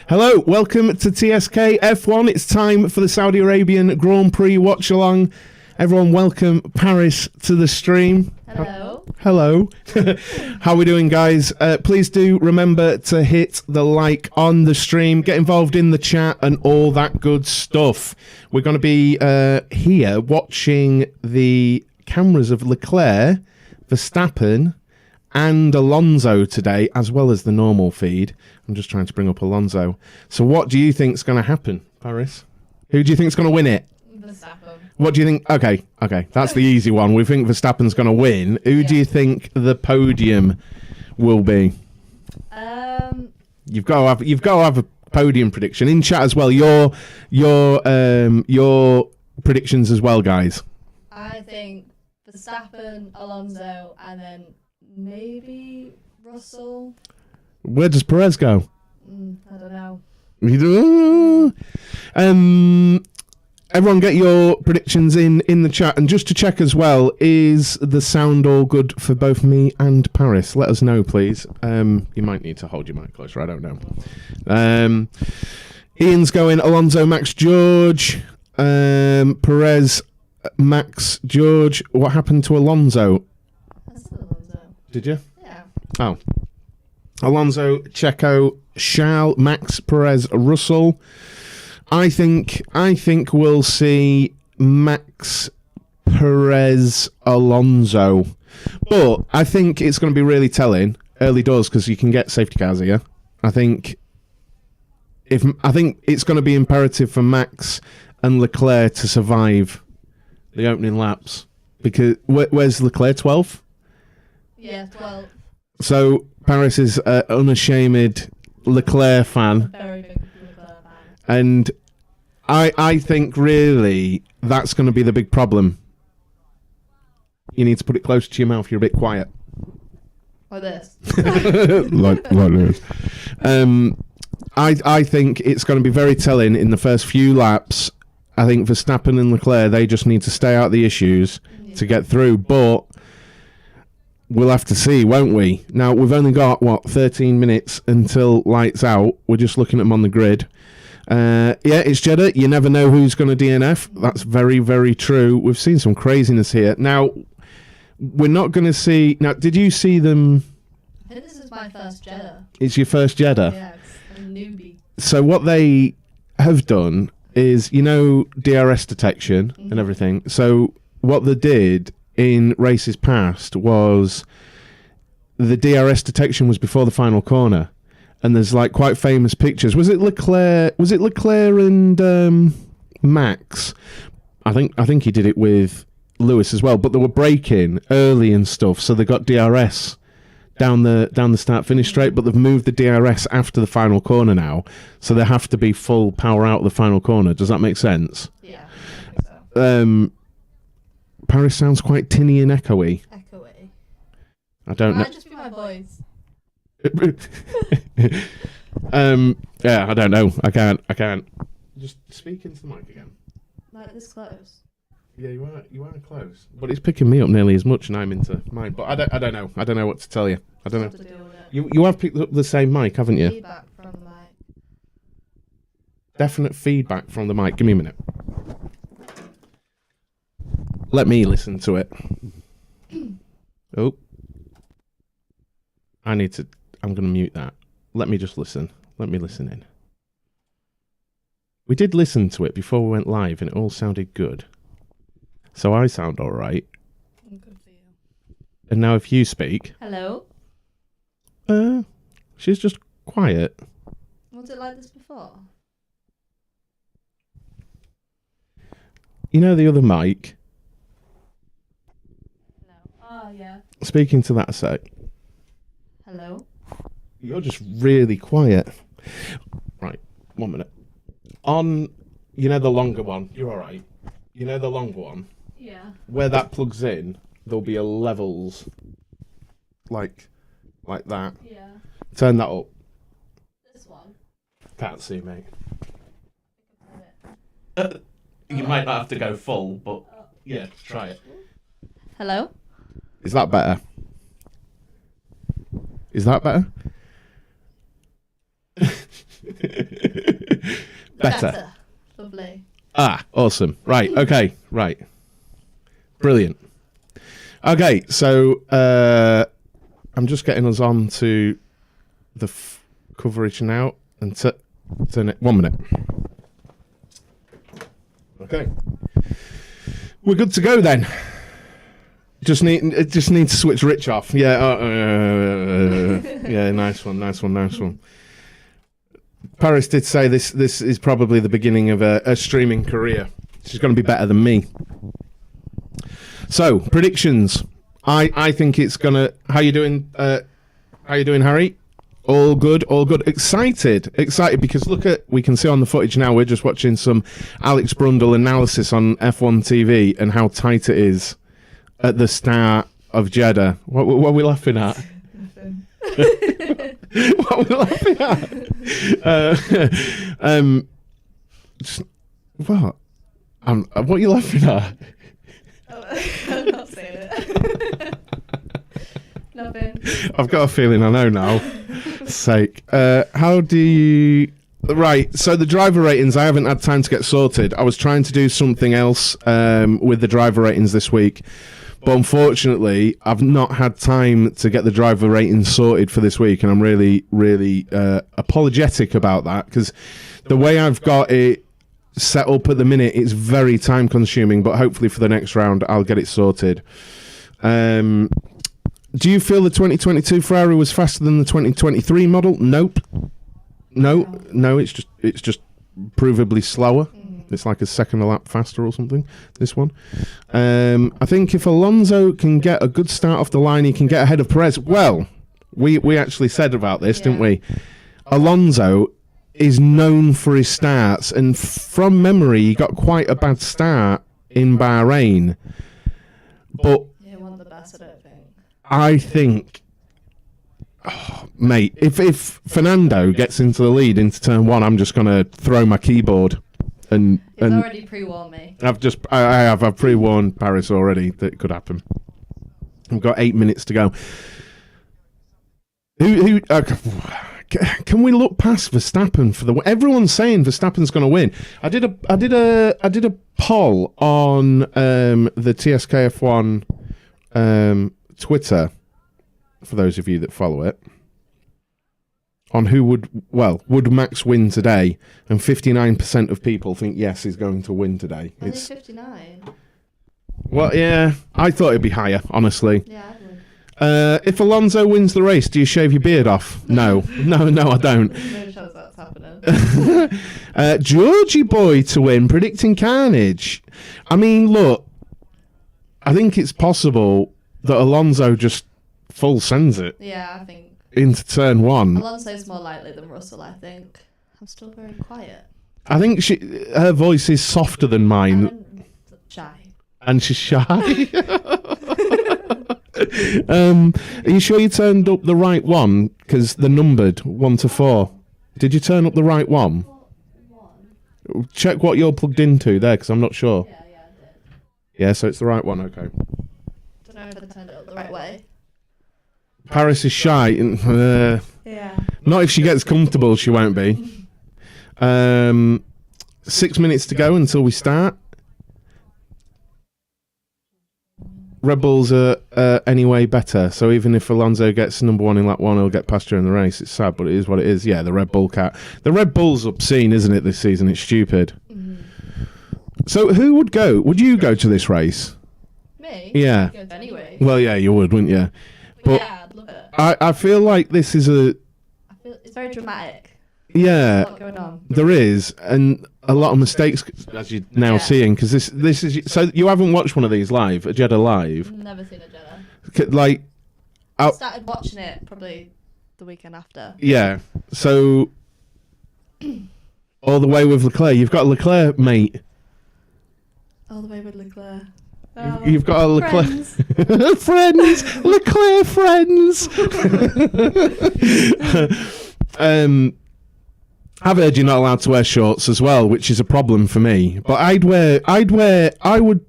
Hello, welcome to TSK F1. It's time for the Saudi Arabian Grand Prix Watchalong. Everyone, welcome Paris to the stream. Hello. Hello. How are we doing, guys? Please do remember to hit the like on the stream, get involved in the chat and all that good stuff. We're going to be here watching the cameras of Leclerc, Verstappen and Alonso today, as well as the normal feed. I'm just trying to bring up Alonso. So what do you think's going to happen, Paris? Who do you think's going to win it? Verstappen. What do you think? Okay, that's the easy one. We think Verstappen's going to win. Who do you think the podium will be? You've got to have a podium prediction in chat as well. Your predictions as well, guys. I think Verstappen, Alonso, and then maybe Russell. Where does Perez go? I don't know. Everyone get your predictions in the chat. And just to check as well, is the sound all good for both me and Paris? Let us know, please. You might need to hold your mic closer, I don't know. Ian's going Alonso, Max, George. Perez, Max, George. What happened to Alonso? I said Alonso. Did you? Yeah. Oh. Alonso, Checo, Charles, Max, Perez, Russell. I think we'll see Max, Perez, Alonso. But I think it's going to be really telling early doors because you can get safety cars here. I think it's going to be imperative for Max and Leclerc to survive the opening laps because where's Leclerc? 12th? Yeah, 12. So Paris is an unashamed Leclerc fan. Very big Leclerc fan. And I think really that's going to be the big problem. You need to put it closer to your mouth. You're a bit quiet. Like this. like this. I think it's going to be very telling in the first few laps. I think Verstappen and Leclerc, they just need to stay out of the issues to get through. But we'll have to see, won't we? Now, we've only got, 13 minutes until lights out. We're just looking at them on the grid. It's Jeddah. You never know who's going to DNF. That's very, very true. We've seen some craziness here. Now, we're not going to see... Now, did you see them... I think this is my first Jeddah. It's your first Jeddah? Yeah, it's a newbie. So what they have done is, DRS detection and everything. So what they did in races past was the DRS detection was before the final corner. And there's quite famous pictures. Was it Leclerc and Max? I think he did it with Lewis as well. But they were braking early and stuff, so they got DRS down the start finish straight. But they've moved the DRS after the final corner now, so they have to be full power out of the final corner. Does that make sense? Yeah, I think so. Paris sounds quite tinny and echoey. Echoey. I don't know. Might just be my voice. Yeah, I don't know. I can't. Just speak into the mic again. Like this close. Yeah, you are close, but it's picking me up nearly as much, and I'm into mine. But I don't know. I don't know what to tell you. I don't know. To deal with it. You have picked up the same mic, haven't you? Feedback from the mic. Definite feedback from the mic. Give me a minute. Let me listen to it. Oh, I'm going to mute that. Let me just listen. Let me listen in. We did listen to it before we went live, and it all sounded good. So I sound all right. Good for you. And now if you speak... Hello? She's just quiet. Was it like this before? You know the other mic? Hello. Oh, yeah. Speaking to that a sec. Hello? You're just really quiet. Right, 1 minute. On, the longer one, you're all right. The longer one? Yeah. Where that plugs in, there'll be a levels like that. Yeah. Turn that up. This one? Can't see, mate. You might not have to go full, but yeah, try it. Hello? Is that better? Is that better? Better. Lovely. Ah, awesome. Right, okay, right. Brilliant. Okay, so I'm just getting us on to the coverage now and turn it 1 minute. Okay. We're good to go then. Just need to switch Rich off. Yeah, yeah, nice one. Paris did say this is probably the beginning of a streaming career. She's going to be better than me. So, predictions. I think it's going to... How you doing, Harry? All good. Excited because we can see on the footage now, we're just watching some Alex Brundle analysis on F1 TV and how tight it is at the start of Jeddah. What are we laughing at? What are we laughing at? What? What are you laughing at? I'm not saying it. Nothing. I've got a feeling I know now. Sake. How do you... Right, so the driver ratings, I haven't had time to get sorted. I was trying to do something else with the driver ratings this week, but unfortunately, I've not had time to get the driver ratings sorted for this week, and I'm really, really apologetic about that, because the way I've got it set up at the minute, it's very time consuming, but hopefully for the next round, I'll get it sorted. Do you feel the 2022 Ferrari was faster than the 2023 model? Nope. No, it's just provably slower. It's like a second a lap faster or something, this one. I think if Alonso can get a good start off the line, he can get ahead of Perez. Well, we actually said about this, didn't we? Alonso is known for his starts, and from memory, he got quite a bad start in Bahrain. But Yeah, one of the best, I don't think. I think, mate, if Fernando gets into the lead into turn one, I'm just going to throw my keyboard. He's already pre-warned me. I've pre-warned Paris already that it could happen. I've got 8 minutes to go. Can we look past Verstappen for the? Everyone's saying Verstappen's going to win. I did a poll on the TSKF1 Twitter, for those of you that follow it, on who would Max win today, and 59% of people think yes, he's going to win today. Only 59. Well, yeah, I thought it'd be higher, honestly. Yeah, I would. If Alonso wins the race, do you shave your beard off? No, I don't. No chance that's happening. Georgie boy to win, predicting carnage. I mean, look, I think it's possible that Alonso just full sends it Yeah, I think into turn one. Alonso's more likely than Russell, I think. I'm still very quiet. I think her voice is softer than mine. And shy. And she's shy. Are you sure you turned up the right one? Because they're numbered 1 to 4. Did you turn up the right one? Check what you're plugged into there, because I'm not sure. Yeah, I did. Yeah, so it's the right one. Okay. Don't know if I turned it up the right way. Paris is shy. Yeah. Not if she gets comfortable, she won't be. 6 minutes to go until we start. Red Bulls are anyway better, so even if Alonso gets number one in lap one, he'll get past her in the race. It's sad, but it is what it is. Yeah, the Red Bull cat. The Red Bull's obscene, isn't it, this season? It's stupid. So who would go? Would you go to this race? Me? Yeah. I'd go anyway. Well, yeah, you would, wouldn't you? But yeah, I'd love it. I feel like this is I feel it's very dramatic. yeah, There's a lot going on. there is, and a lot of mistakes, as you're now seeing, because this is... So you haven't watched one of these live, a Jeddah live? Never seen a Jeddah. Like... I started watching it probably the weekend after. Yeah, so... all the way with Leclerc. You've got a Leclerc, mate. All the way with Leclerc. You've got a Leclerc... Friends. Friends! Leclerc friends! I've heard you're not allowed to wear shorts as well, which is a problem for me. But I would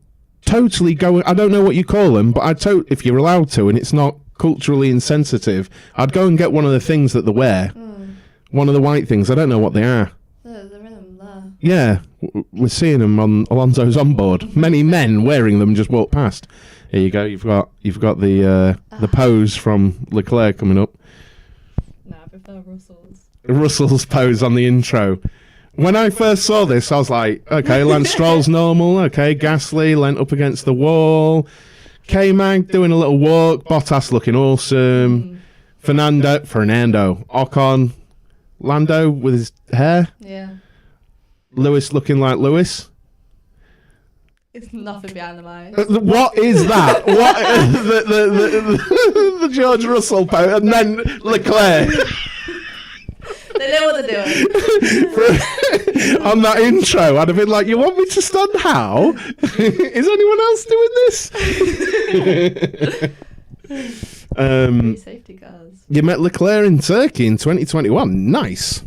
totally go... I don't know what you call them, but if you're allowed to, and it's not culturally insensitive, I'd go and get one of the things that they wear. One of the white things. I don't know what they are. They're in them there. Yeah, we're seeing them on Alonso's onboard. Many men wearing them just walk past. Here you go. You've got the pose from Leclerc coming up. No, I prefer Russell's. Russell's pose on the intro. When I first saw this, I was like, okay, Lance Stroll's normal. Okay, Gasly leant up against the wall. K-Mag doing a little walk. Bottas looking awesome. Fernando, Ocon, Lando with his hair. Yeah. Lewis looking like Lewis. It's nothing behind the eyes. What is that? What the George Russell pose, and then Leclerc. They know what they're doing. On that intro, I'd have been like, "You want me to stand how? Is anyone else doing this?" Safety cars. You met Leclerc in Turkey in 2021. Nice.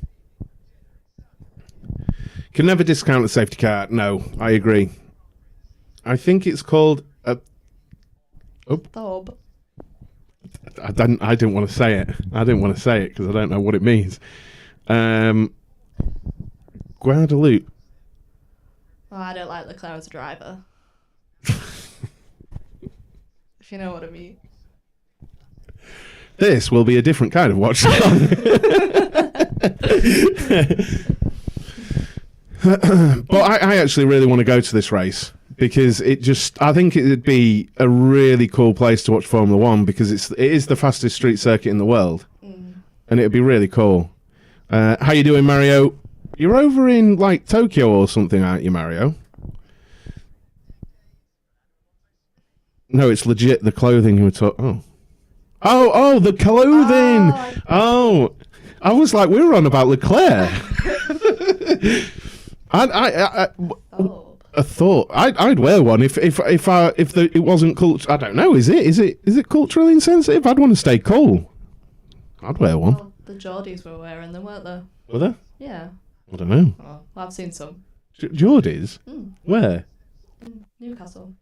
Can never discount the safety car. No, I agree. I think it's called a. Thob. I didn't want to say it. I didn't want to say it because I don't know what it means. Guadeloupe. Oh, I don't like Leclerc as a driver. If you know what I mean. This will be a different kind of watch. But I actually really want to go to this race because I think it would be a really cool place to watch Formula One because it is the fastest street circuit in the world, and it would be really cool. How you doing, Mario? You're over in like Tokyo or something, aren't you, Mario? No, it's legit the clothing you were talking. Oh, the clothing. Oh, I was like, we were on about Leclerc. I thought I'd wear one if it wasn't culture. I don't know. Is it culturally insensitive? I'd want to stay cool. I'd wear one. Well, the Geordies were wearing them, weren't they? Were there? Yeah. I don't know. Well, I've seen some. Geordies? Where? Newcastle.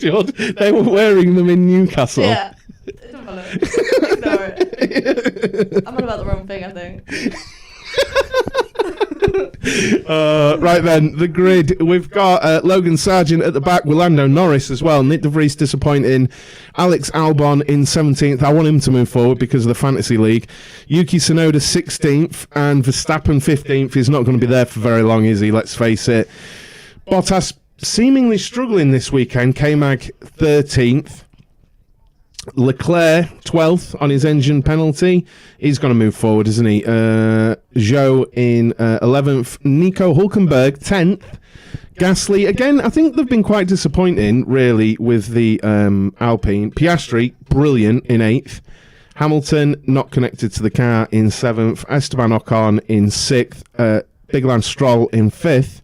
They were wearing them in Newcastle. Yeah. It doesn't matter. Ignore it. I'm on about the wrong thing, I think. Right then, the grid. We've got Logan Sargent at the back with Lando Norris as well. Nick De Vries disappointing. Alex Albon in 17th. I want him to move forward because of the Fantasy League. Yuki Tsunoda 16th and Verstappen 15th. He's not going to be there for very long, is he? Let's face it. Bottas seemingly struggling this weekend. K-Mag 13th. Leclerc 12th on his engine penalty. He's going to move forward, isn't he? Zhou in 11th. Nico Hulkenberg 10th. Gasly, again, I think they've been quite disappointing, really, with the Alpine. Piastri, brilliant, in 8th. Hamilton, not connected to the car, in 7th. Esteban Ocon in 6th. Big Lance Stroll in 5th.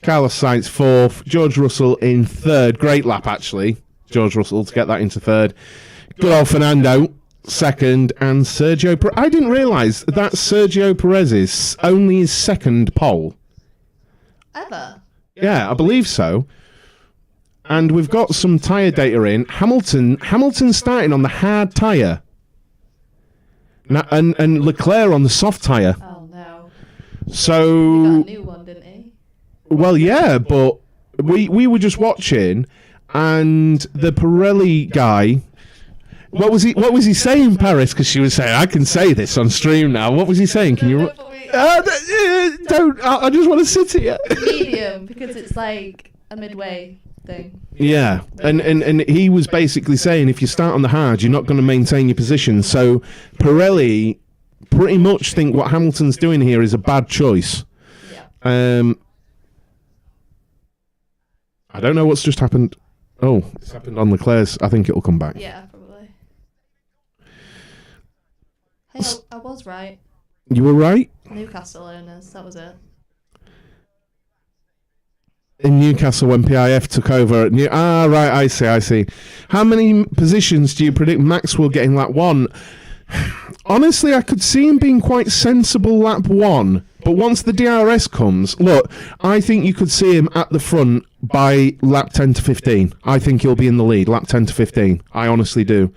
Carlos Sainz 4th. George Russell in 3rd. Great lap, actually. George Russell to get that into 3rd. Good old Fernando, 2nd. And Sergio Perez. I didn't realise that Sergio Perez's only his 2nd pole. Ever? Yeah, I believe so. And we've got some tyre data in. Hamilton starting on the hard tyre. And Leclerc on the soft tyre. Oh, no. So... He got a new one, didn't he? Well, yeah, but we were just watching, and the Pirelli guy. What was he saying, Paris? Because she was saying, I can say this on stream now. What was he saying? Can you? Don't. I just want to sit here. Medium, because it's like a midway thing. Yeah, and he was basically saying if you start on the hard, you're not going to maintain your position. So Pirelli pretty much think what Hamilton's doing here is a bad choice. Yeah. I don't know what's just happened. Oh, it's happened on Leclerc's. I think it'll come back. Yeah, probably. Hey, I was right. You were right? Newcastle owners, that was it. In Newcastle when PIF took over at right, I see. How many positions do you predict Max will get in lap 1? Honestly, I could see him being quite sensible lap 1. But once the DRS comes, look, I think you could see him at the front by lap 10 to 15. I think he'll be in the lead, lap 10 to 15. I honestly do.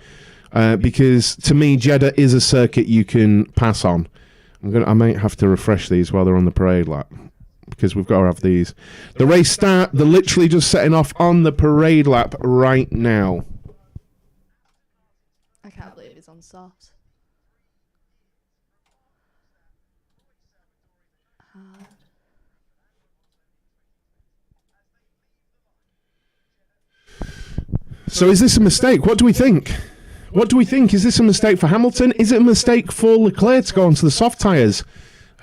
because to me, Jeddah is a circuit you can pass on. I might have to refresh these while they're on the parade lap, because we've got to have these. The race start, they're literally just setting off on the parade lap right now. I can't believe he's on softs. Hard. So is this a mistake? What do we think? What do we think? Is this a mistake for Hamilton? Is it a mistake for Leclerc to go onto the soft tyres?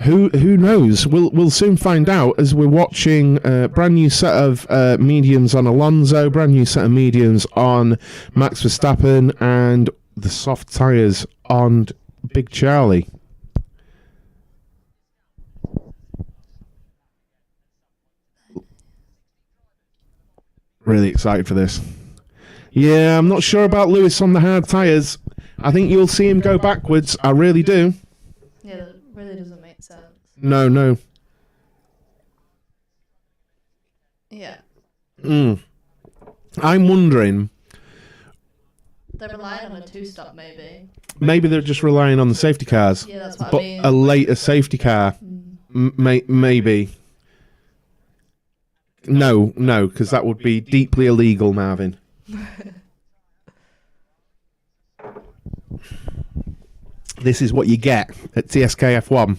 Who knows? We'll soon find out as we're watching a brand new set of mediums on Alonso, brand new set of mediums on Max Verstappen, and the soft tyres on Big Charlie. Really excited for this. Yeah, I'm not sure about Lewis on the hard tyres. I think you'll see him go backwards. I really do. Yeah, that really doesn't make sense. No. Yeah. I'm wondering... They're relying on a two-stop, maybe. Maybe they're just relying on the safety cars. Yeah, that's what but I mean. a later safety car. Maybe. No, because that would be deeply illegal, Marvin. This is what you get at TSKF1.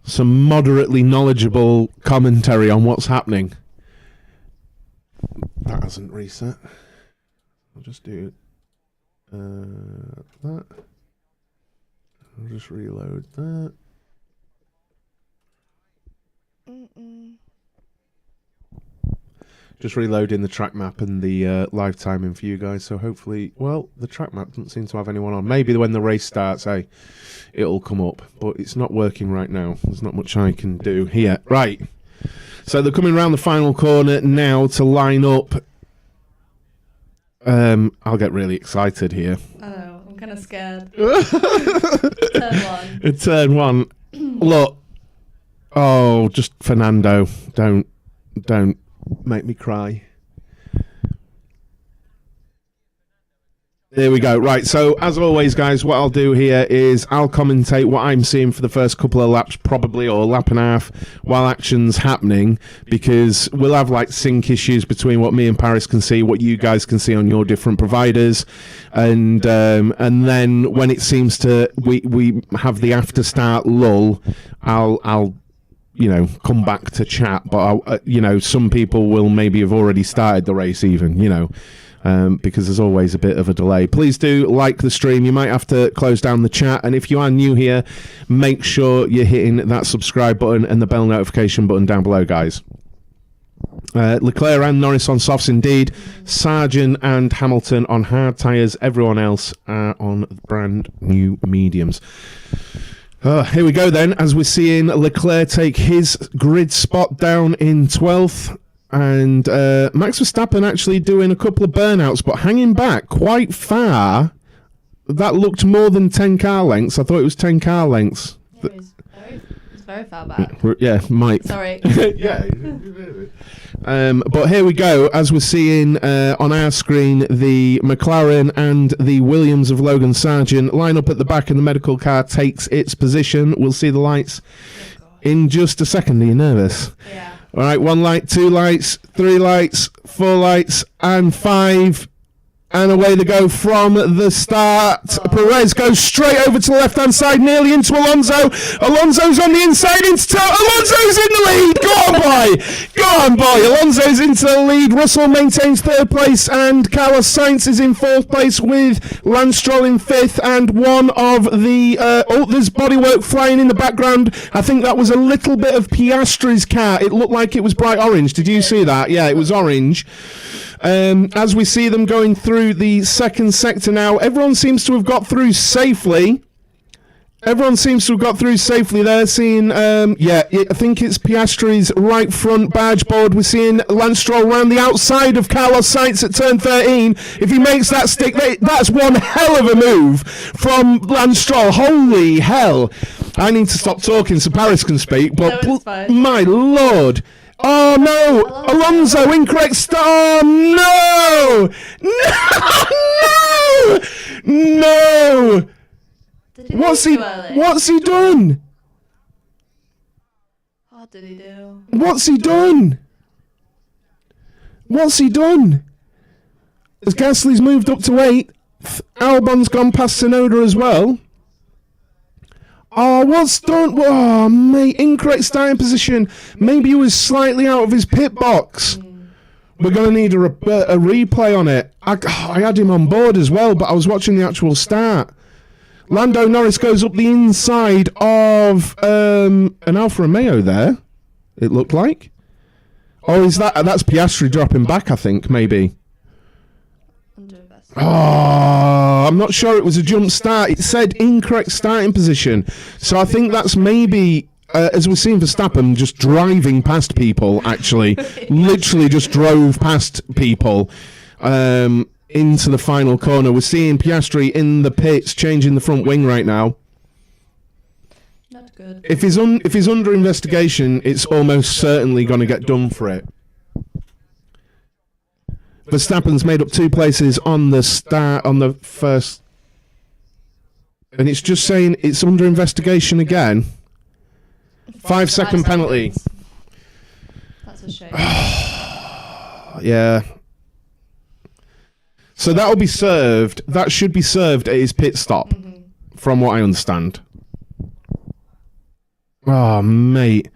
Some moderately knowledgeable commentary on what's happening. That hasn't reset. I'll just do that. I'll just reload that. Just reloading the track map and the live timing for you guys. So hopefully, well, the track map doesn't seem to have anyone on. Maybe when the race starts, it'll come up. But it's not working right now. There's not much I can do here. Right. So they're coming around the final corner now to line up. I'll get really excited here. I know. I'm kind of scared. Turn one. Turn one. Look. Oh, just Fernando. Don't make me cry. There we go. Right, so as always, guys, what I'll do here is I'll commentate what I'm seeing for the first couple of laps, probably, or a lap and a half, while action's happening, because we'll have like sync issues between what me and Paris can see, what you guys can see on your different providers, and then when it seems to we have the after start lull, I'll come back to chat, but some people will maybe have already started the race even, because there's always a bit of a delay. Please do like the stream. You might have to close down the chat, and if you are new here, make sure you're hitting that subscribe button and the bell notification button down below, guys. Leclerc and Norris on softs indeed. Sargent and Hamilton on hard tyres. Everyone else are on brand new mediums. Here we go then, as we're seeing Leclerc take his grid spot down in 12th. And Max Verstappen actually doing a couple of burnouts, but hanging back quite far. That looked more than 10 car lengths. I thought it was 10 car lengths. Yeah, he's very far back. Yeah, Mike. Sorry. Yeah. But here we go, as we're seeing on our screen, the McLaren and the Williams of Logan Sargent line up at the back, and the medical car takes its position. We'll see the lights in just a second. Are you nervous? Yeah. All right, 1 light, 2 lights, 3 lights, 4 lights, and 5. And away they go from the start. Perez goes straight over to the left-hand side, nearly into Alonso. Alonso's on the inside into toe. Alonso's in the lead. Go on, boy. Go on, boy. Alonso's into the lead. Russell maintains 3rd place, and Carlos Sainz is in 4th place with Lance Stroll in 5th. And one of the... there's bodywork flying in the background. I think that was a little bit of Piastri's car. It looked like it was bright orange. Did you see that? Yeah, it was orange. As we see them going through the second sector now, everyone seems to have got through safely. There. Seeing, I think it's Piastri's right front badge board. We're seeing Lance Stroll around the outside of Carlos Sainz at turn 13. If he makes that stick, that's one hell of a move from Lance Stroll. Holy hell. I need to stop talking so Paris can speak, but my lord. Oh no! Alonso, incorrect start! Oh no! No! No! Did he What's leave he? too early? What's he done? What did he do? What's he done? What's he done? As Gasly's moved up to 8th, Albon's gone past Tsunoda as well. Oh, what's done? Oh, mate, incorrect starting position. Maybe he was slightly out of his pit box. We're going to need a replay on it. I had him on board as well, but I was watching the actual start. Lando Norris goes up the inside of an Alfa Romeo there, it looked like. Or is that's Piastri dropping back, I think, maybe. Oh, I'm not sure it was a jump start. It said incorrect starting position. So I think that's maybe, as we've seen Verstappen, just driving past people, actually. Literally just drove past people into the final corner. We're seeing Piastri in the pits, changing the front wing right now. Not good. If he's under investigation, it's almost certainly going to get done for it. Verstappen's made up 2 places on the first, and it's just saying it's under investigation again. 5-second penalty. That's a shame. Yeah. So that'll be served. That should be served at his pit stop, from what I understand. Oh, mate.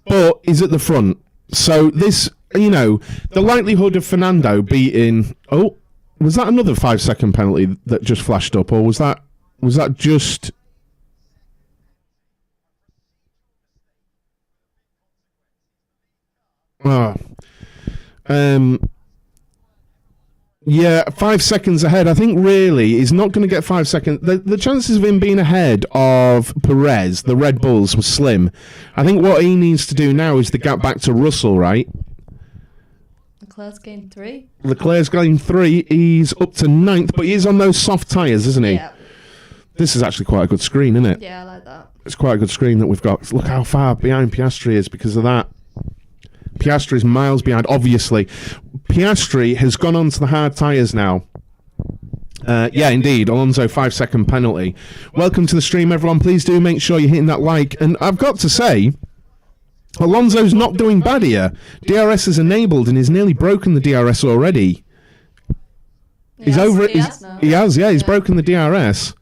But he's at the front. So this, the likelihood of Fernando beating... Oh, was that another 5-second penalty that just flashed up? Or was that just... Oh. Yeah, 5 seconds ahead. I think really he's not going to get 5 seconds. The chances of him being ahead of Perez, the Red Bulls, was slim. I think what he needs to do now is to get back to Russell, right? Leclerc's gained 3. Leclerc's gained 3. He's up to 9th, but he's on those soft tyres, isn't he? Yeah. This is actually quite a good screen, isn't it? Yeah, I like that. It's quite a good screen that we've got. Look how far behind Piastri is because of that. Piastri's miles behind, obviously. Piastri has gone on to the hard tyres now. Yeah, indeed. Alonso, 5-second penalty. Welcome to the stream, everyone. Please do make sure you're hitting that like. And I've got to say, Alonso's not doing bad here. DRS is enabled and he's nearly broken the DRS already. He's over it. He has, yeah. He's broken the DRS.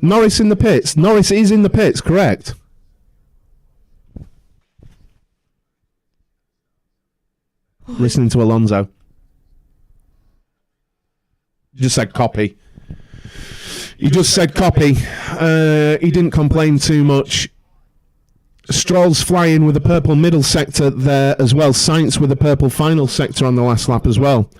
Norris in the pits. Norris is in the pits, correct. Listening to Alonso. Just said copy. He just said copy. He didn't complain too much. Stroll's flying with a purple middle sector there as well. Sainz with a purple final sector on the last lap as well.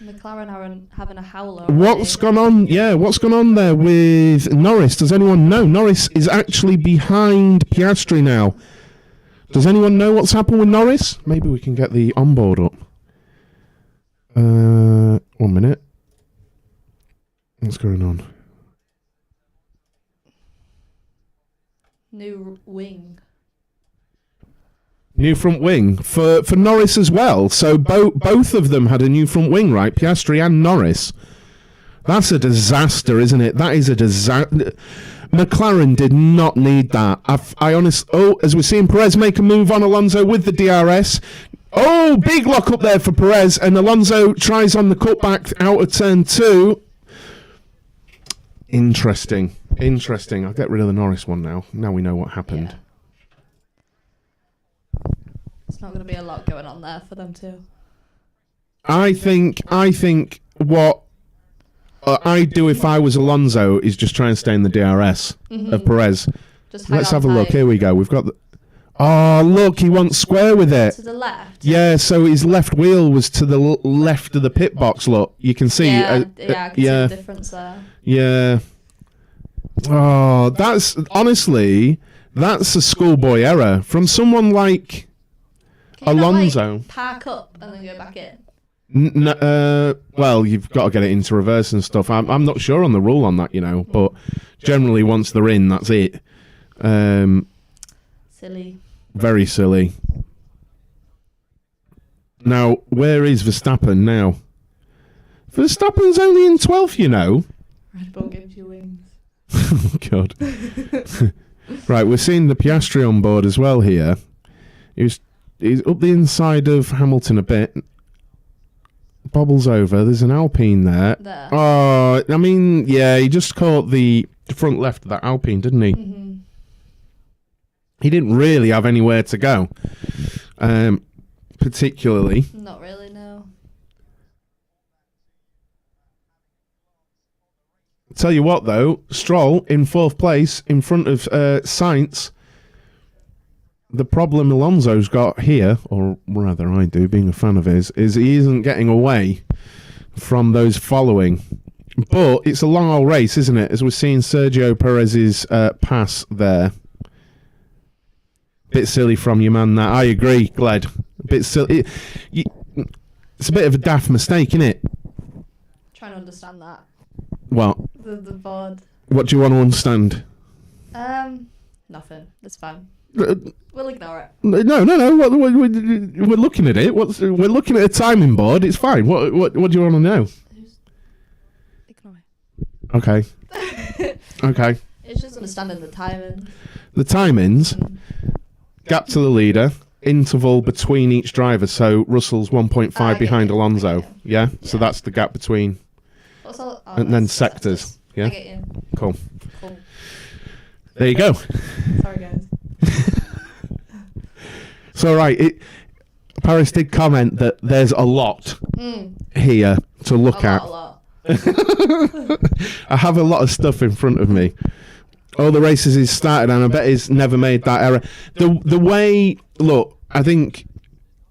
McLaren are having a howler. What's gone on? Yeah, what's gone on there with Norris? Does anyone know? Norris is actually behind Piastri now. Does anyone know what's happened with Norris? Maybe we can get the onboard up. 1 minute. What's going on? New wing. New front wing for Norris as well. So both of them had a new front wing, right? Piastri and Norris. That's a disaster, isn't it? That is a disaster. McLaren did not need that. I honestly... Oh, as we're seeing Perez make a move on Alonso with the DRS. Oh, big lock up there for Perez. And Alonso tries on the cutback out of turn 2. Interesting. I'll get rid of the Norris one now. Now we know what happened. Yeah. It's not going to be a lot going on there for them too. I think what... I'd do if I was Alonso is just try and stay in the DRS of Perez. Let's have a look. Here we go. We've got the... Oh, look, he went square with it. To the left? Yeah, so his left wheel was to the left of the pit box, look. You can see... Yeah, I can see the difference there. Yeah. Oh, that's... Honestly, that's a schoolboy error. From someone like Alonso... Not, park up and then go back in? Well, you've got to get it into reverse and stuff. I'm not sure on the rule on that, but generally once they're in, that's it. Silly. Very silly. Now, where is Verstappen now? Verstappen's only in 12th, Red Bull gives you wings. Oh, God. Right, we're seeing the Piastri on board as well here. He's up the inside of Hamilton a bit. Bobbles over. There's an Alpine there. Oh, I mean, yeah, he just caught the front left of that Alpine, didn't he? Mm-hmm. He didn't really have anywhere to go, particularly. Not really, no. Tell you what, though, Stroll in 4th place in front of Sainz. The problem Alonso's got here, or rather I do, being a fan of his, is he isn't getting away from those following. But it's a long old race, isn't it? As we're seeing Sergio Perez's pass there. Bit silly from you, man. That I agree, Gled. A bit silly. It's a bit of a daft mistake, isn't it? Trying to understand that. What? The board. What do you want to understand? Nothing. It's fine. Uh, We'll ignore it. No. We're looking at it. We're looking at a timing board. It's fine. What do you want to know? Ignore Okay. it. Okay. It's just understanding the timing. The timings. Gap to the leader. Interval between each driver. So Russell's 1.5 behind Alonso. Okay. Yeah? So that's the gap between. And then sectors. Yeah. I get you. Cool. There you go. Sorry, guys. So right, Paris did comment that there's a lot here to look at. A lot. I have a lot of stuff in front of me. All the races he's started, and I bet he's never made that error. The way, look, I think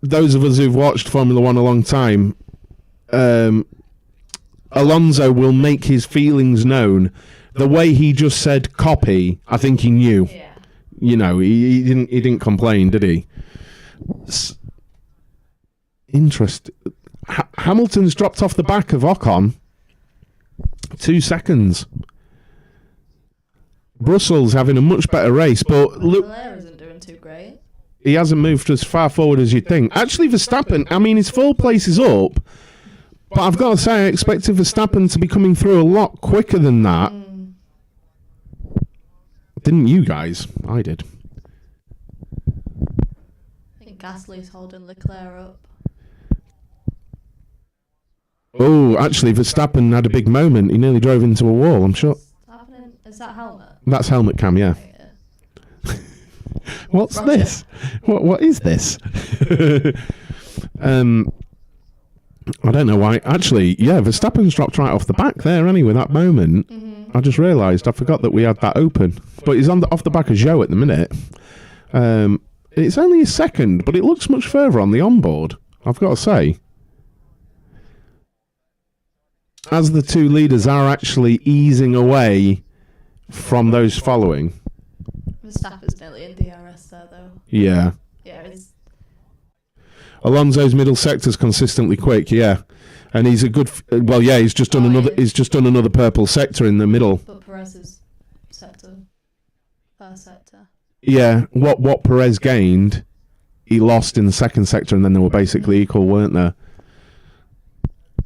those of us who've watched Formula One a long time, Alonso will make his feelings known. The way he just said copy, I think he knew. Yeah. You know, he didn't complain, did he? Interesting. Hamilton's dropped off the back of Ocon 2 seconds. Russell's having a much better race, but look, Leclerc isn't doing too great. he hasn't moved as far forward as you'd think. Actually, Verstappen, I mean, his 4 places up, but I've got to say, I expected Verstappen to be coming through a lot quicker than that. Didn't you guys? I did. I think Gasly's holding Leclerc up. Oh, actually, Verstappen had a big moment. He nearly drove into a wall, I'm sure. What's happening? Is that helmet? That's helmet cam, yeah. Yeah. What's Roger. this? What is this? I don't know why. Actually, yeah, Verstappen's dropped right off the back there anyway, that moment. I just realised, I forgot that we had that open. But he's off the back of Zhou at the minute. It's only a second, but it looks much further on the onboard, I've got to say. As the 2 leaders are actually easing away from those following. Verstappen's nearly in DRS there, though. Yeah. Yeah, it's... Alonso's middle sector's consistently quick, yeah. And he's a good... Well, yeah, he's just done another purple sector in the middle. But Perez's sector. First sector. Yeah, what Perez gained, he lost in the second sector, and then they were basically equal, weren't they?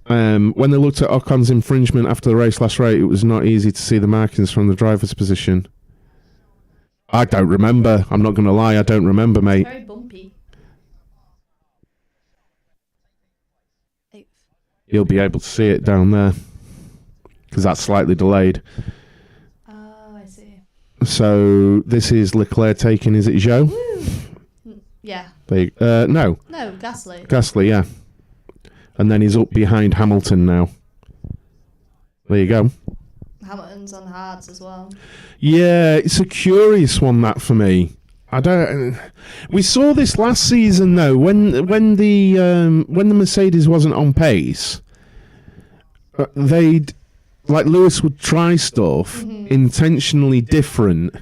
When they looked at Ocon's infringement after the race last race, it was not easy to see the markings from the driver's position. I don't remember. I'm not going to lie, I don't remember, mate. Very bumpy. 8th. You'll be able to see it down there, because that's slightly delayed. Oh, I see. So this is Leclerc taking, is it Zhou? Yeah. No. No, Gasly. Gasly, yeah. And then he's up behind Hamilton now. There you go. Hamilton's on hards as well. Yeah, it's a curious one, that, for me. I don't. We saw this last season though, when the Mercedes wasn't on pace. They'd, like, Lewis would try stuff intentionally different,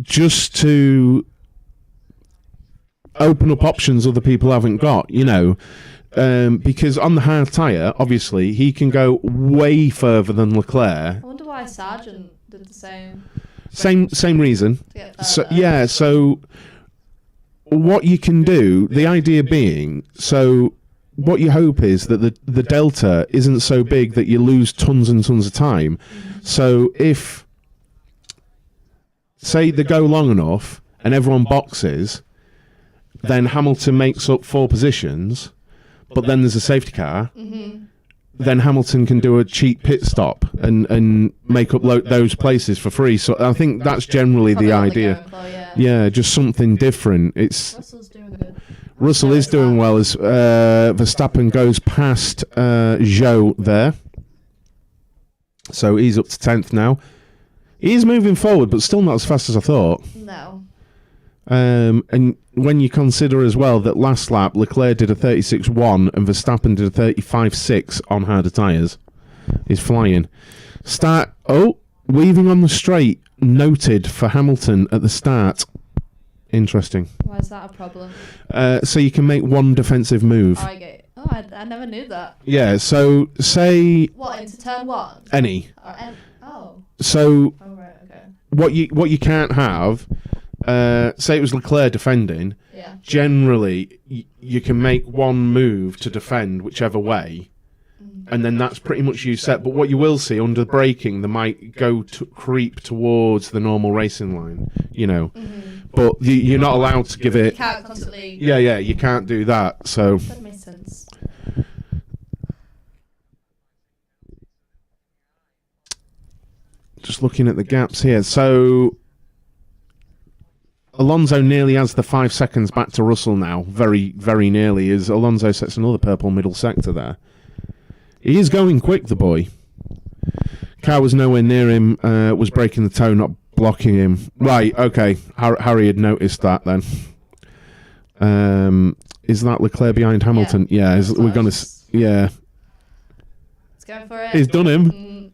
just to open up options other people haven't got. You know. Because on the hard tyre, obviously, he can go way further than Leclerc. I wonder why Sargent did the same. Same reason. To get So, further. yeah, so what you can do, the idea being, so what you hope is that the delta isn't so big that you lose tons and tons of time. So if, say, they go long enough and everyone boxes, then Hamilton makes up 4 positions, but then there's a safety car. Then Hamilton can do a cheap pit stop and make up those places for free. So I think that's generally the idea. Yeah, just something different. Russell's doing good. Russell is doing well as Verstappen goes past Zhou there. So he's up to 10th now. He's moving forward, but still not as fast as I thought. No. And when you consider as well that last lap Leclerc did a 36.1 and Verstappen did a 35.6 on harder tyres, he's flying. Weaving on the straight, noted for Hamilton at the start. Interesting. Why is that a problem? So you can make one defensive move. I never knew that. Yeah, so say... What, into turn 1? Any. So... Oh, right, okay. What you can't have... say it was Leclerc defending. Yeah. Generally, you can make one move to defend whichever way, and then that's pretty much you set. But what you will see under braking, they might go to creep towards the normal racing line, you know. But you're not allowed to give it. You can't constantly. Yeah, you can't do that. So. That makes sense. Just looking at the gaps here, so. Alonso nearly has the 5 seconds back to Russell now. Very, very nearly. As Alonso sets another purple middle sector there. He is going quick, the boy. Car was nowhere near him. Was breaking the toe, not blocking him. Right, okay. Harry had noticed that then. Is that Leclerc behind Hamilton? Yeah, we're going to... Yeah. Let's go for it. He's done him.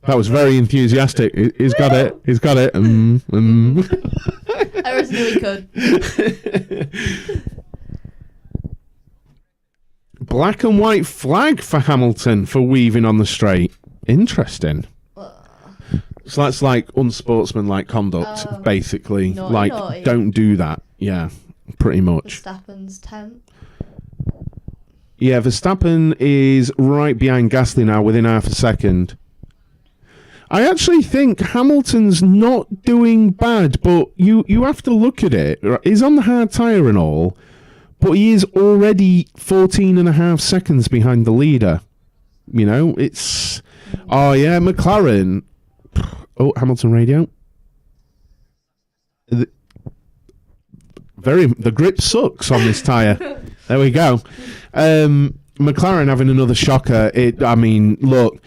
That was very enthusiastic. He's got it. He's got it. I always knew he could. Black and white flag for Hamilton for weaving on the straight. Interesting. So that's like unsportsmanlike conduct, basically. Naughty. Don't do that. Yeah, pretty much. Verstappen's 10th. Yeah, Verstappen is right behind Gasly now within half a second. I actually think Hamilton's not doing bad, but you have to look at it. He's on the hard tyre and all, but he is already 14 and a half seconds behind the leader. You know, it's... Oh, yeah, McLaren. Oh, Hamilton radio. The grip sucks on this tyre. There we go. McLaren having another shocker. I mean, look...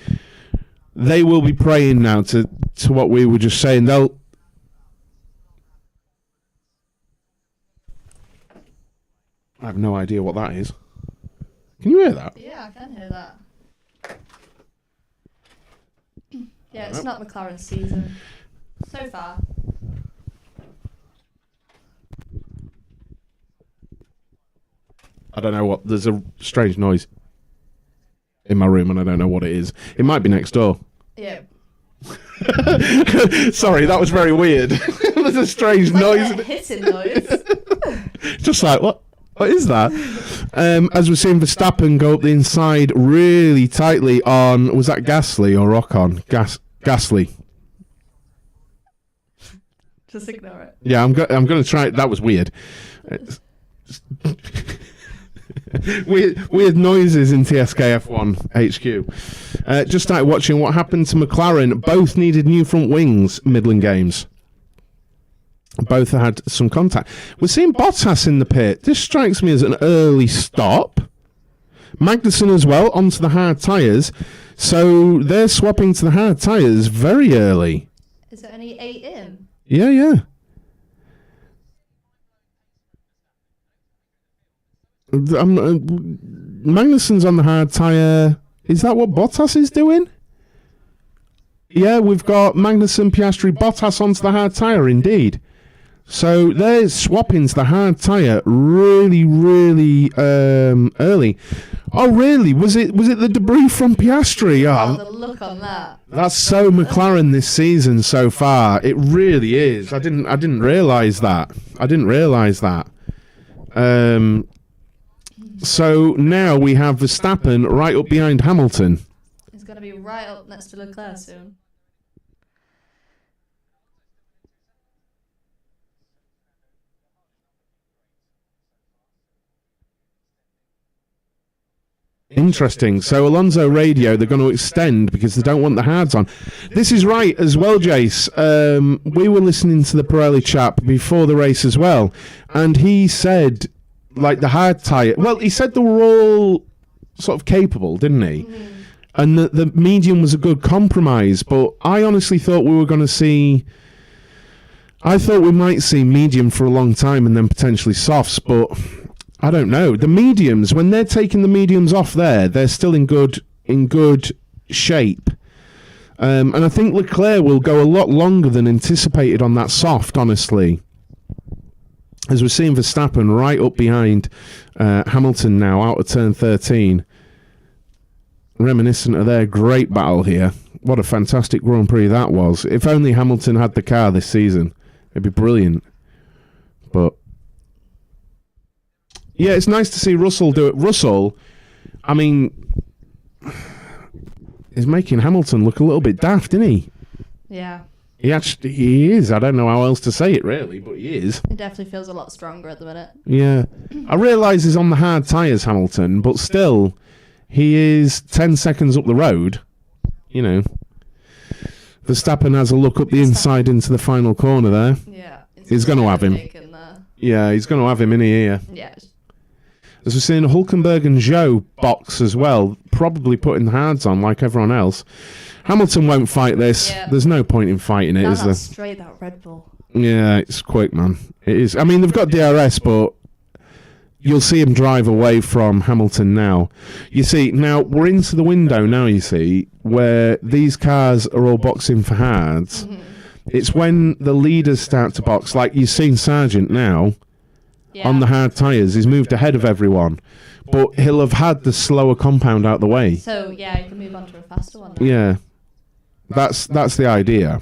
They will be praying now to what we were just saying. I have no idea what that is. Can you hear that? Yeah, I can hear that. Yeah, it's not McLaren's season. So far. I don't know what... There's a strange noise in my room and I don't know what it is. It might be next door. Yeah. Sorry, that was very weird. There's a strange noise. A hissing noise. Just like, what is that? As we're seeing Verstappen go up the inside really tightly on, was that Gasly or Ocon? Gasly. Just ignore it. Yeah, I'm going to try it. That was weird. Weird noises in TSKF1 HQ. Just started watching what happened to McLaren. Both needed new front wings, Midland Games. Both had some contact. We're seeing Bottas in the pit. This strikes me as an early stop. Magnussen as well, onto the hard tyres. So they're swapping to the hard tyres very early. Is it only 8 in? Yeah. Magnussen's on the hard tyre. Is that what Bottas is doing? Yeah, we've got Magnussen, Piastri, Bottas onto the hard tyre, indeed. So they're swapping to the hard tyre really, really early. Oh, really? Was it the debris from Piastri? Oh, the look on that. That's so McLaren this season so far. It really is. I didn't realise that. So now we have Verstappen right up behind Hamilton. He's going to be right up next to Leclerc soon. Interesting. So Alonso radio, they're going to extend because they don't want the hards on. This is right as well, Jace. We were listening to the Pirelli chap before the race as well, and he said, like, the hard tyre... Well, he said they were all sort of capable, didn't he? Mm-hmm. And the medium was a good compromise, but I honestly thought we were going to see... I thought we might see medium for a long time and then potentially softs, but... I don't know. The mediums, when they're taking the mediums off there, they're still in good shape. And I think Leclerc will go a lot longer than anticipated on that soft, honestly. As we're seeing Verstappen right up behind Hamilton now, out of turn 13. Reminiscent of their great battle here. What a fantastic Grand Prix that was. If only Hamilton had the car this season, it'd be brilliant. But... yeah, it's nice to see Russell do it. Russell, I mean, is making Hamilton look a little bit daft, isn't he? Yeah. He is. I don't know how else to say it, really, but he is. He definitely feels a lot stronger at the minute. Yeah. I realise he's on the hard tyres, Hamilton, but still, he is 10 seconds up the road. You know. Verstappen has a look up the inside into the final corner there. Yeah. He's going to have him. Yeah, he's going to have him in here. Yeah. As we're seeing Hülkenberg and Zhou box as well, probably putting the hards on like everyone else. Hamilton won't fight this. Yeah. There's no point in fighting it, is there? Straight that Red Bull. Yeah, it's quick, man. It is. I mean, they've got DRS, but you'll see him drive away from Hamilton now. You see, now we're into the window now, you see, where these cars are all boxing for hards. Mm-hmm. It's when the leaders start to box, like you've seen Sargent now. Yeah. On the hard tyres, he's moved ahead of everyone, but he'll have had the slower compound out the way. So yeah, he can move on to a faster one now. Yeah, that's the idea.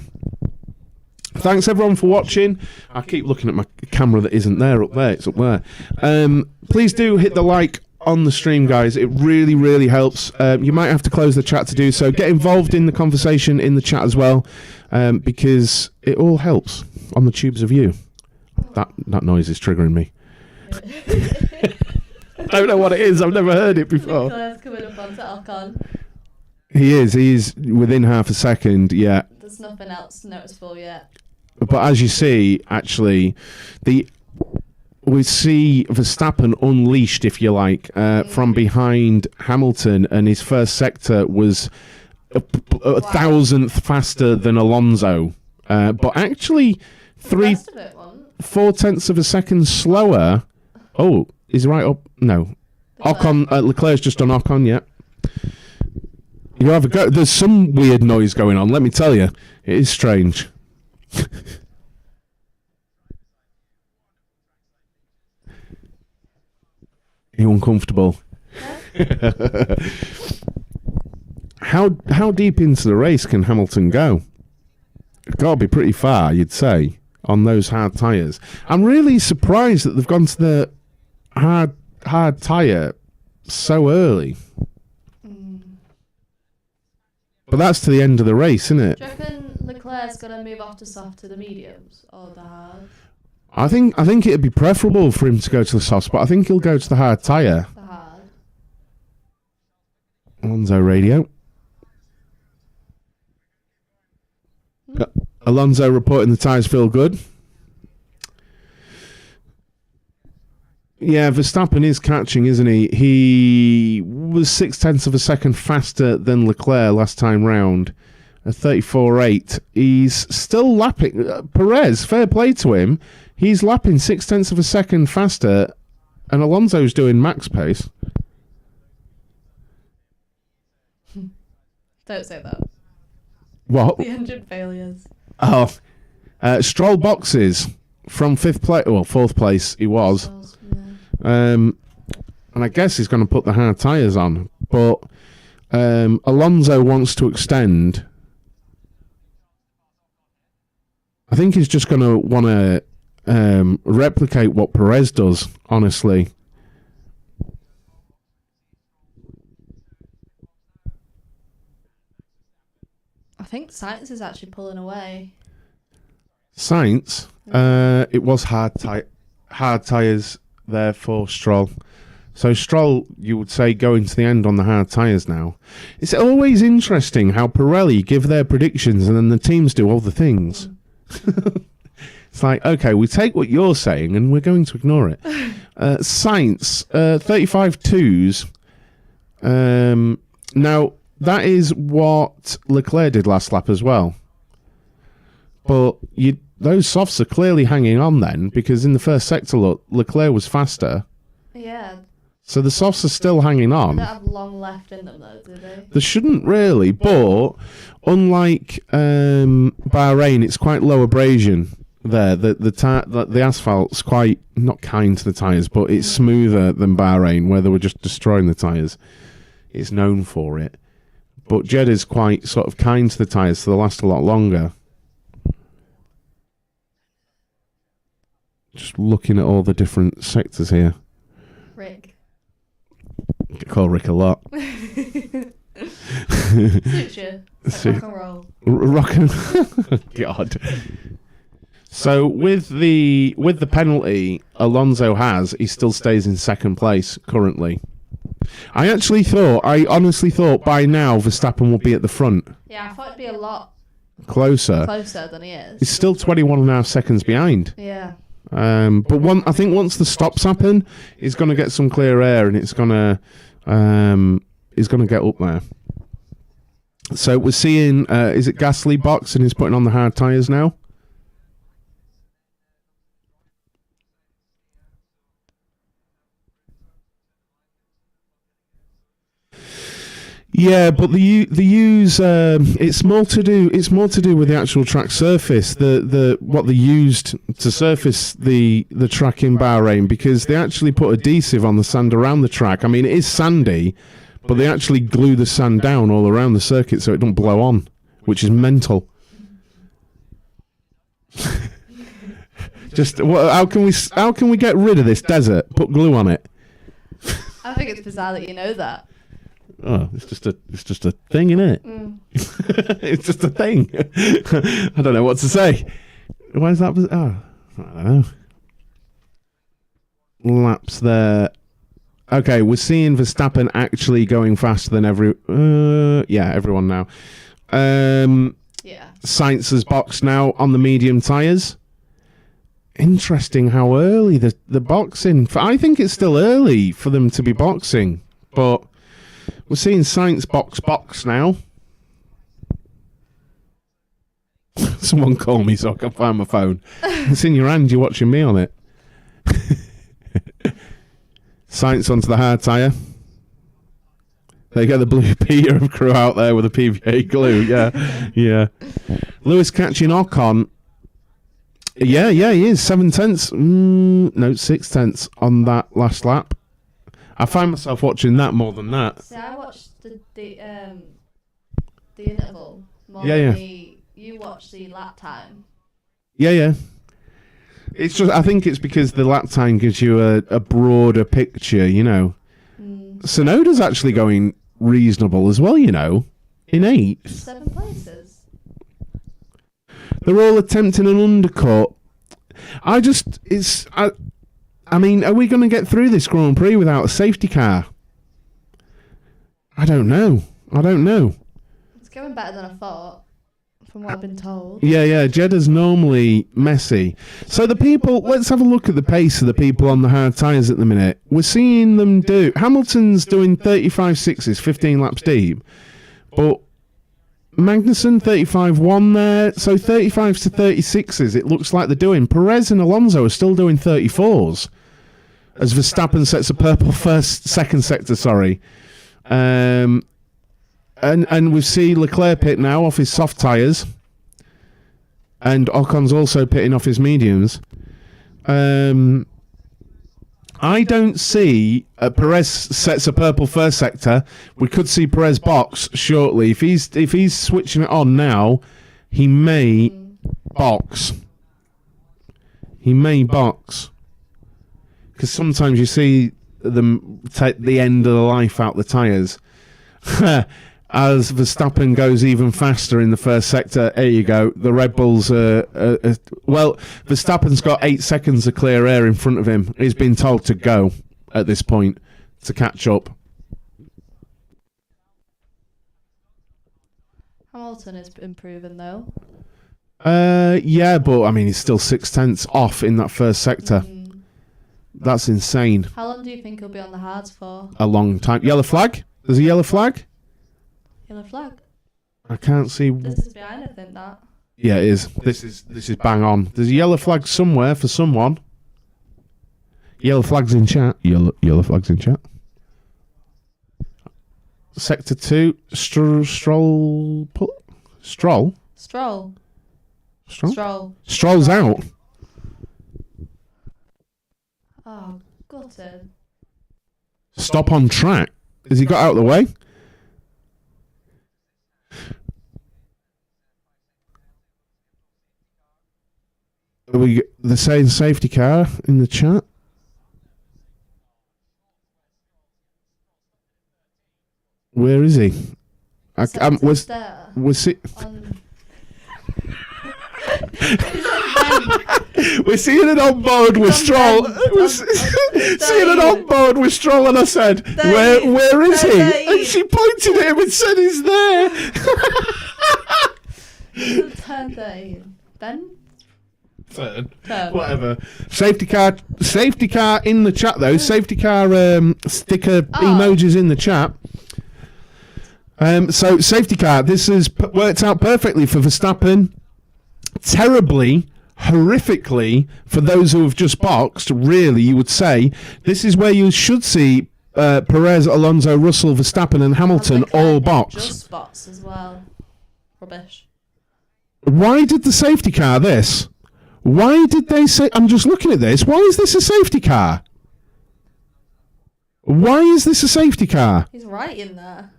Thanks everyone for watching. I keep looking at my camera that isn't there up there. It's up there. Please do hit the like on the stream, guys. It really helps. You might have to close the chat to do so. Get involved in the conversation in the chat as well, because it all helps on the tubes of you. That noise is triggering me. I don't know what it is. I've never heard it before. Leclerc's coming up onto Ocon. He's within half a second, yeah. There's nothing else noticeable yet. But as you see, actually, we see Verstappen unleashed, if you like, from behind Hamilton, and his first sector was a thousandth faster than Alonso. But actually, 4/10 of a second slower. Oh, he's right up. No. Ocon, Leclerc's just on Ocon, yeah. You have a go. There's some weird noise going on, let me tell you. It is strange. Are you uncomfortable? How deep into the race can Hamilton go? It's got to be pretty far, you'd say, on those hard tyres. I'm really surprised that they've gone to the hard tyre so early. But that's to the end of the race, isn't it? Do you reckon Leclerc's going to move off to soft to the mediums or the hard? I think it'd be preferable for him to go to the softs, but I think he'll go to the hard tyre. The hard. Alonso radio. Alonso reporting the tyres feel good. Yeah, Verstappen is catching, isn't he? He was 0.6 of a second faster than Leclerc last time round. At 34.8. He's still lapping. Perez, fair play to him. He's lapping 0.6 of a second faster, and Alonso's doing max pace. Don't say that. What? The engine failures. Oh, Stroll boxes from fourth place he was. And I guess he's going to put the hard tyres on. But Alonso wants to extend. I think he's just going to want to replicate what Perez does, honestly. think Science is actually pulling away. Sainz, it was hard tyres there for Stroll. So Stroll, you would say, going to the end on the hard tyres now. It's always interesting how Pirelli give their predictions and then the teams do all the things. It's like, okay, we take what you're saying and we're going to ignore it. Sainz, 35 twos. Now, that is what Leclerc did last lap as well. But those softs are clearly hanging on then, because in the first sector, look, Leclerc was faster. Yeah. So the softs are still hanging on. They don't have long left in them though, do they? They shouldn't really, but unlike Bahrain, it's quite low abrasion there. The asphalt's quite, not kind to the tyres, but it's smoother than Bahrain, where they were just destroying the tyres. It's known for it. But Jeddah's quite sort of kind to the tyres, so they last a lot longer. Just looking at all the different sectors here. Rick. I call Rick a lot. Suits you. It's like rock and roll. Rock and God. So with the penalty Alonso has, he still stays in second place currently. I honestly thought by now Verstappen would be at the front. Yeah, I thought it'd be a lot closer than he is. He's still 21.5 seconds behind. Yeah. But I think once the stops happen, he's going to get some clear air and he's going to get up there. So we're seeing, is it Gasly box and he's putting on the hard tyres now? Yeah, but the use it's more to do with the actual track surface, what they used to surface the track in Bahrain, because they actually put adhesive on the sand around the track. I mean, it is sandy, but they actually glue the sand down all around the circuit so it don't blow on, which is mental. Just how can we get rid of this desert? Put glue on it. I think it's bizarre that you know that. Oh, it's just a thing, isn't it? It's just a thing. I don't know what to say. Why is that? Oh, I don't know. Laps there. Okay, we're seeing Verstappen actually going faster than everyone now. Yeah. Sainz's box now on the medium tyres. Interesting how early the boxing. I think it's still early for them to be boxing, but we're seeing Sainz box now. Someone call me so I can find my phone. It's in your hand, you're watching me on it. Sainz onto the hard tyre. They get the blue Peter of crew out there with the PVA glue. Yeah. Lewis catching Ocon. Yeah, he is. 7/10. No, 6/10 on that last lap. I find myself watching that more than that. See, I watched the interval more than you watched the lap time. Yeah. It's just, I think it's because the lap time gives you a broader picture, you know. Sonoda's actually going reasonable as well, you know, in 8th. 7 places. They're all attempting an undercut. I mean, are we going to get through this Grand Prix without a safety car? I don't know. It's going better than I thought, from what I've been told. Yeah, Jeddah's normally messy. So let's have a look at the pace of the people on the hard tyres at the minute. We're seeing them Hamilton's doing 35.6s, 15 laps deep, but Magnussen 35.1 there, so 35s to 36s it looks like they're doing. Perez and Alonso are still doing 34s as Verstappen sets a purple second sector, and we see Leclerc pit now off his soft tyres, and Ocon's also pitting off his mediums. I don't see Perez sets a purple first sector. We could see Perez box shortly. If he's switching it on now, he may box. Because sometimes you see them take the end of the life out the tyres. as Verstappen goes even faster in the first sector. There you go. The Red Bulls well, Verstappen's got 8 seconds of clear air in front of him. He's been told to go at this point to catch up. Hamilton is improving though. Yeah, but I mean, he's still 6/10 off in that first sector. That's insane. How long do you think he'll be on the hards for? A long time. Yellow flag? There's a yellow flag? Yellow flag. I can't see. This is behind, I think that. Yeah, it is. This is bang on. There's a yellow flag somewhere for someone. Yellow flags in chat. Yellow flags in chat. Sector 2. Stroll. Stroll's out. Oh, gutted. Stop on track. Has he got out of the way? They're saying safety car in the chat. Where is he? Was it? We're seeing an onboard with Stroll. Seeing an onboard with Stroll, and I said, "Where is he?" And she pointed at him and said, "He's there." Turn 13. Ben? Third. Whatever. Safety car in the chat though. Safety car sticker emojis in the chat. So safety car. This has worked out perfectly for Verstappen. Terribly, horrifically for those who have just boxed. Really, you would say this is where you should see Perez, Alonso, Russell, Verstappen, and Hamilton all box. Just box as well. Rubbish. Why did the safety car this? Why did they say... I'm just looking at this. Why is this a safety car? Why is this a safety car? He's right in there.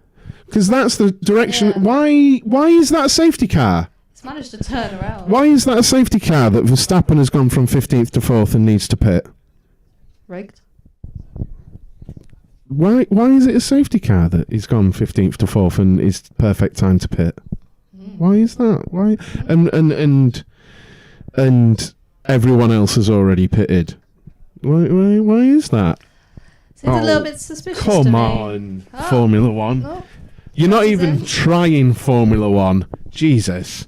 Because that's the direction... Yeah. Why is that a safety car? He's managed to turn around. Why is that a safety car that Verstappen has gone from 15th to 4th and needs to pit? Rigged. Why is it a safety car that he's gone 15th to 4th and is perfect time to pit? Why is that? Why? And everyone else has already pitted. Why is that? Seems a little bit suspicious come to me. on, Formula One. Oh. You're not even trying Formula One. Jesus.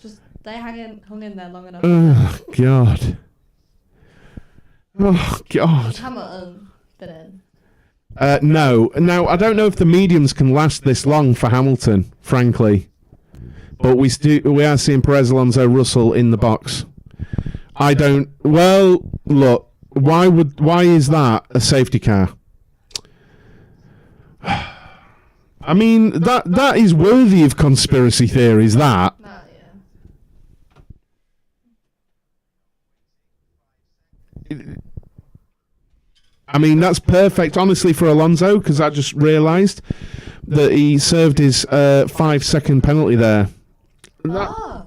Just they hung in there long enough. Oh, God. Oh, God. Hamilton been in. No. Now, I don't know if the mediums can last this long for Hamilton, frankly. But we are seeing Perez, Alonso, Russell in the box. I don't... Well, look, why is that a safety car? I mean, that is worthy of conspiracy theories, that. I mean, that's perfect, honestly, for Alonso, because I just realised that he served his 5-second penalty there. Clever.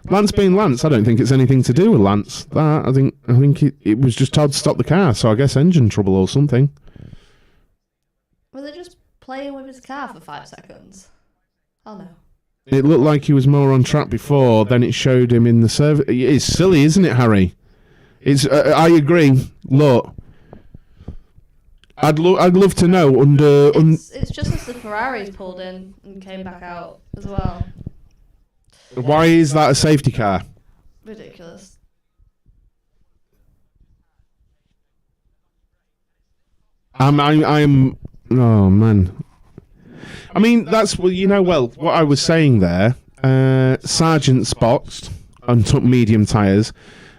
Lance being Lance, I don't think it's anything to do with Lance. I think it was just told to stop the car, so I guess engine trouble or something. Were they just playing with his car for 5 seconds? Oh no. It looked like he was more on track before, then it showed him in the service. It's silly, isn't it, Harry? It's. I agree. Look, I'd love to know It's just as the Ferraris pulled in and came back out as well. Why is that a safety car? Ridiculous. I'm. Oh man. I mean, that's what I was saying there. Sargent's boxed and took medium tyres.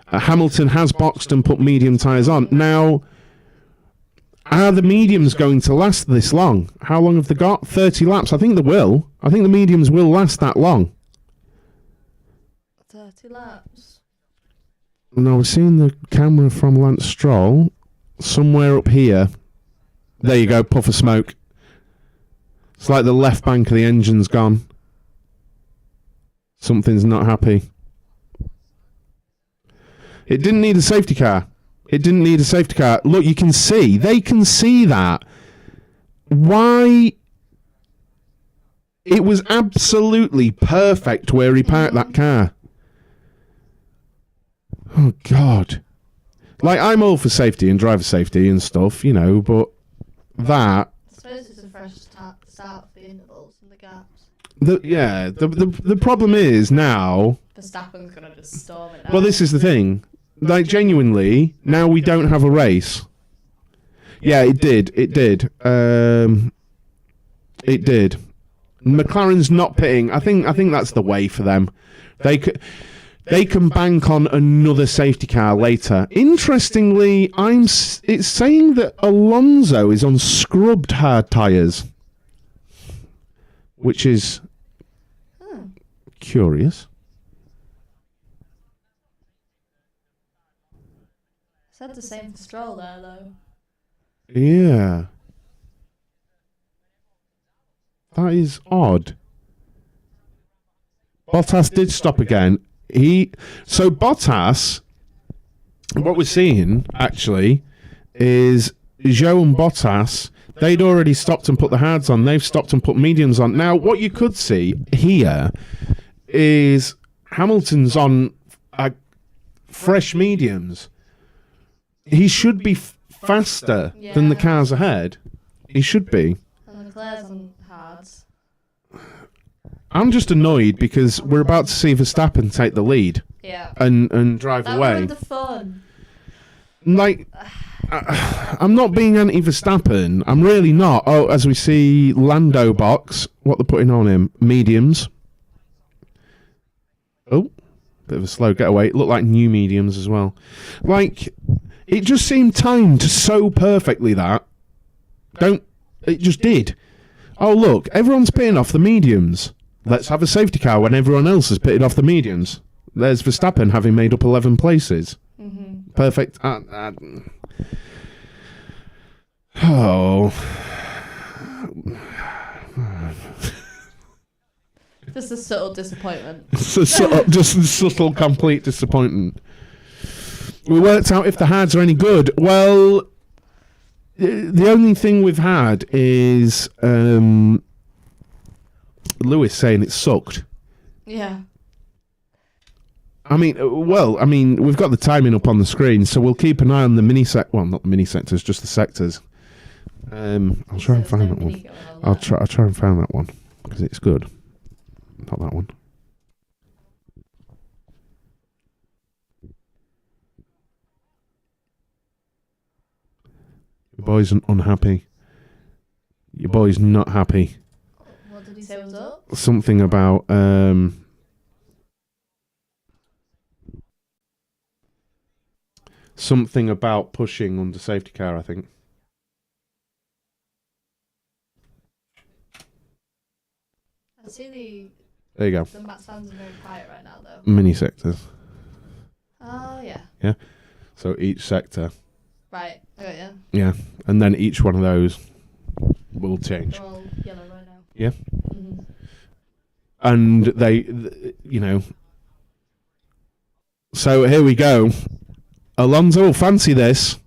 Hamilton has boxed and put medium tyres on. Now, are the mediums going to last this long? How long have they got? 30 laps. I think they will. I think the mediums will last that long. 30 laps. Now, we're seeing the camera from Lance Stroll somewhere up here. There you go, puff of smoke. It's like the left bank of the engine's gone. Something's not happy. It didn't need a safety car. It didn't need a safety car. Look, you can see. They can see that. why... It was absolutely perfect where he parked that car. Oh, God. Like, I'm all for safety and driver safety and stuff, you know, but that... I suppose it's a fresh start for the intervals and the gaps. The problem is now... Verstappen's going to just storm it now. Well, this is the thing. Like, genuinely, now we don't have a race. Yeah, it did. It did. It did. McLaren's not pitting. I think that's the way for them. They can bank on another safety car later. Interestingly, it's saying that Alonso is on scrubbed hard tyres, which is curious. Said the same for Stroll there, though. Yeah. That is odd. Bottas did stop again. So Bottas, what we're seeing, actually, is Zhou and Bottas, they'd already stopped and put the hards on. They've stopped and put mediums on. Now, what you could see here is Hamilton's on fresh mediums. He should be faster than the cars ahead. He should be. And Leclerc's on hards. I'm just annoyed because we're about to see Verstappen take the lead. Yeah. And drive That away. ruined the fun. Like, I'm not being anti-Verstappen. I'm really not. Oh, as we see Lando box, what they're putting on him, mediums. Oh, bit of a slow getaway. It looked like new mediums as well. Like, it just seemed timed so perfectly that. It just did. Oh, look, everyone's pitting off the mediums. Let's have a safety car when everyone else has pitted off the mediums. There's Verstappen having made up 11 places. Mm-hmm. Perfect. Oh. Just a subtle disappointment. Just a subtle, complete disappointment. We worked out if the hards are any good. Well, the only thing we've had is Lewis saying it sucked. Yeah. I mean, we've got the timing up on the screen, so we'll keep an eye on the not the mini sectors, just the sectors. I'll try and find that one. I'll try and find that one because it's good. Not that one. Your boy's unhappy. Your boy's not happy. What did he say was up? Something about something about pushing under safety car, I think. I see There you go. the Matt stands are very quiet right now, though. Mini sectors. Oh, yeah. Yeah. So each sector. Right. I got you. Yeah. And then each one of those will change. They're all yellow right now. Yeah. Mm-hmm. And so here we go. Alonso will fancy this.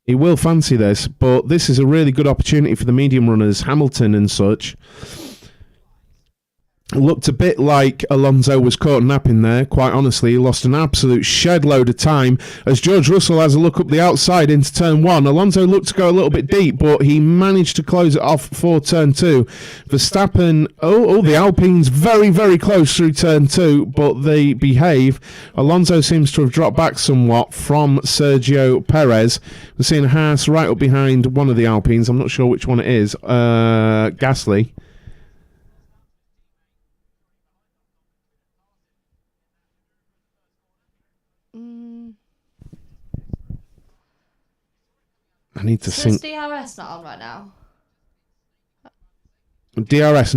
He will fancy this, but this is a really good opportunity for the medium runners, Hamilton and such. Looked a bit like Alonso was caught napping there, quite honestly. He lost an absolute shed load of time as George Russell has a look up the outside into turn one. Alonso looked to go a little bit deep, but he managed to close it off for turn two. Verstappen, the Alpines very, very close through turn two, but they behave. Alonso seems to have dropped back somewhat from Sergio Perez. We're seeing Haas right up behind one of the Alpines. I'm not sure which one it is. Gasly. I need to sync. Is DRS not on right now? DRS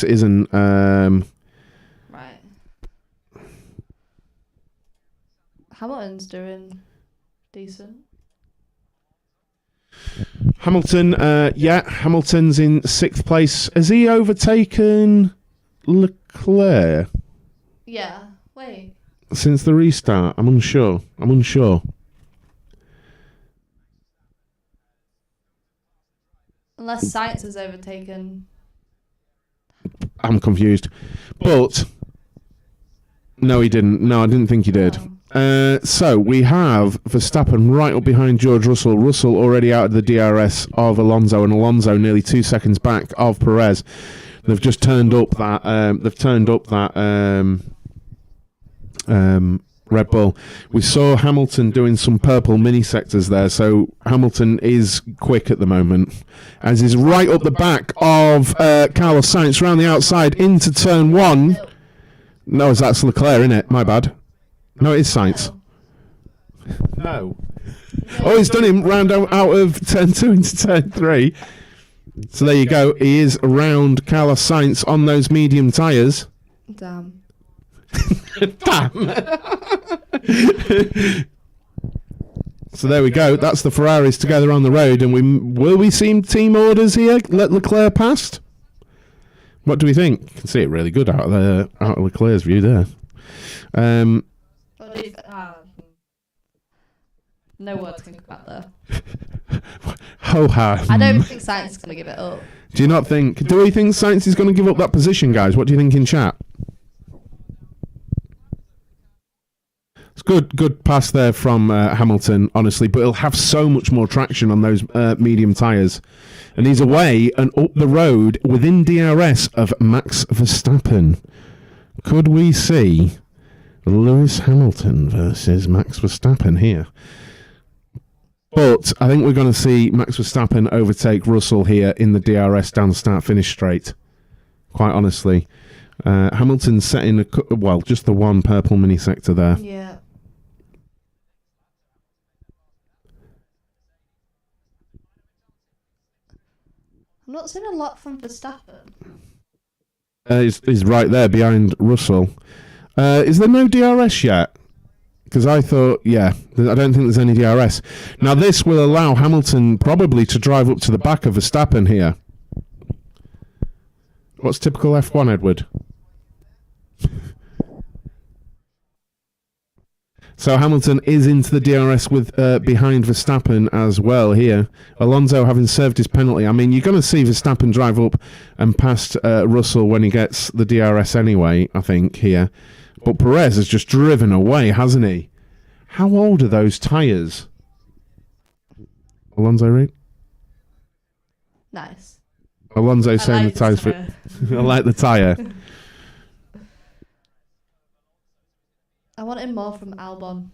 isn't. Right. Hamilton's doing decent. Hamilton, Hamilton's in 6th place. Has he overtaken Leclerc? Yeah. Wait. Since the restart? I'm unsure. Unless Sainz has overtaken. I'm confused. But no, he didn't. No, I didn't think he did. So we have Verstappen right up behind George Russell. Russell already out of the DRS of Alonso, and Alonso nearly 2 seconds back of Perez. They've just turned up that. Red Bull. We saw Hamilton doing some purple mini sectors there, so Hamilton is quick at the moment, as he's right up the back of Carlos Sainz around the outside into turn 1. No, that's Leclerc, isn't it? My bad. No, it is Sainz. No. Oh, he's done him round out of turn 2 into turn 3. So there you go. He is around Carlos Sainz on those medium tyres. Damn. Damn. So there we go. That's the Ferraris together on the road, and will we see team orders here? Let Leclerc past. What do we think? You can see it really good out of Leclerc's view there. No words to think about there. Ho ha. I don't think Sainz is going to give it up. Do you not think? Do we think Sainz is going to give up that position, guys? What do you think in chat? It's good pass there from Hamilton, honestly, but he'll have so much more traction on those medium tyres. And he's away and up the road within DRS of Max Verstappen. Could we see Lewis Hamilton versus Max Verstappen here? But I think we're going to see Max Verstappen overtake Russell here in the DRS down the start-finish straight, quite honestly. Hamilton setting just the one purple mini sector there. Yeah. I'm not seeing a lot from Verstappen. He's right there behind Russell. Is there no DRS yet? Because I thought, I don't think there's any DRS. Now this will allow Hamilton probably to drive up to the back of Verstappen here. What's typical F1, Edward? So Hamilton is into the DRS with behind Verstappen as well here. Alonso having served his penalty. I mean, you're going to see Verstappen drive up and past Russell when he gets the DRS anyway, I think, here. But Perez has just driven away, hasn't he? How old are those tyres? Alonso, right? Nice. Alonso saying the tyres for... I like the tyre. I want him more from Albon.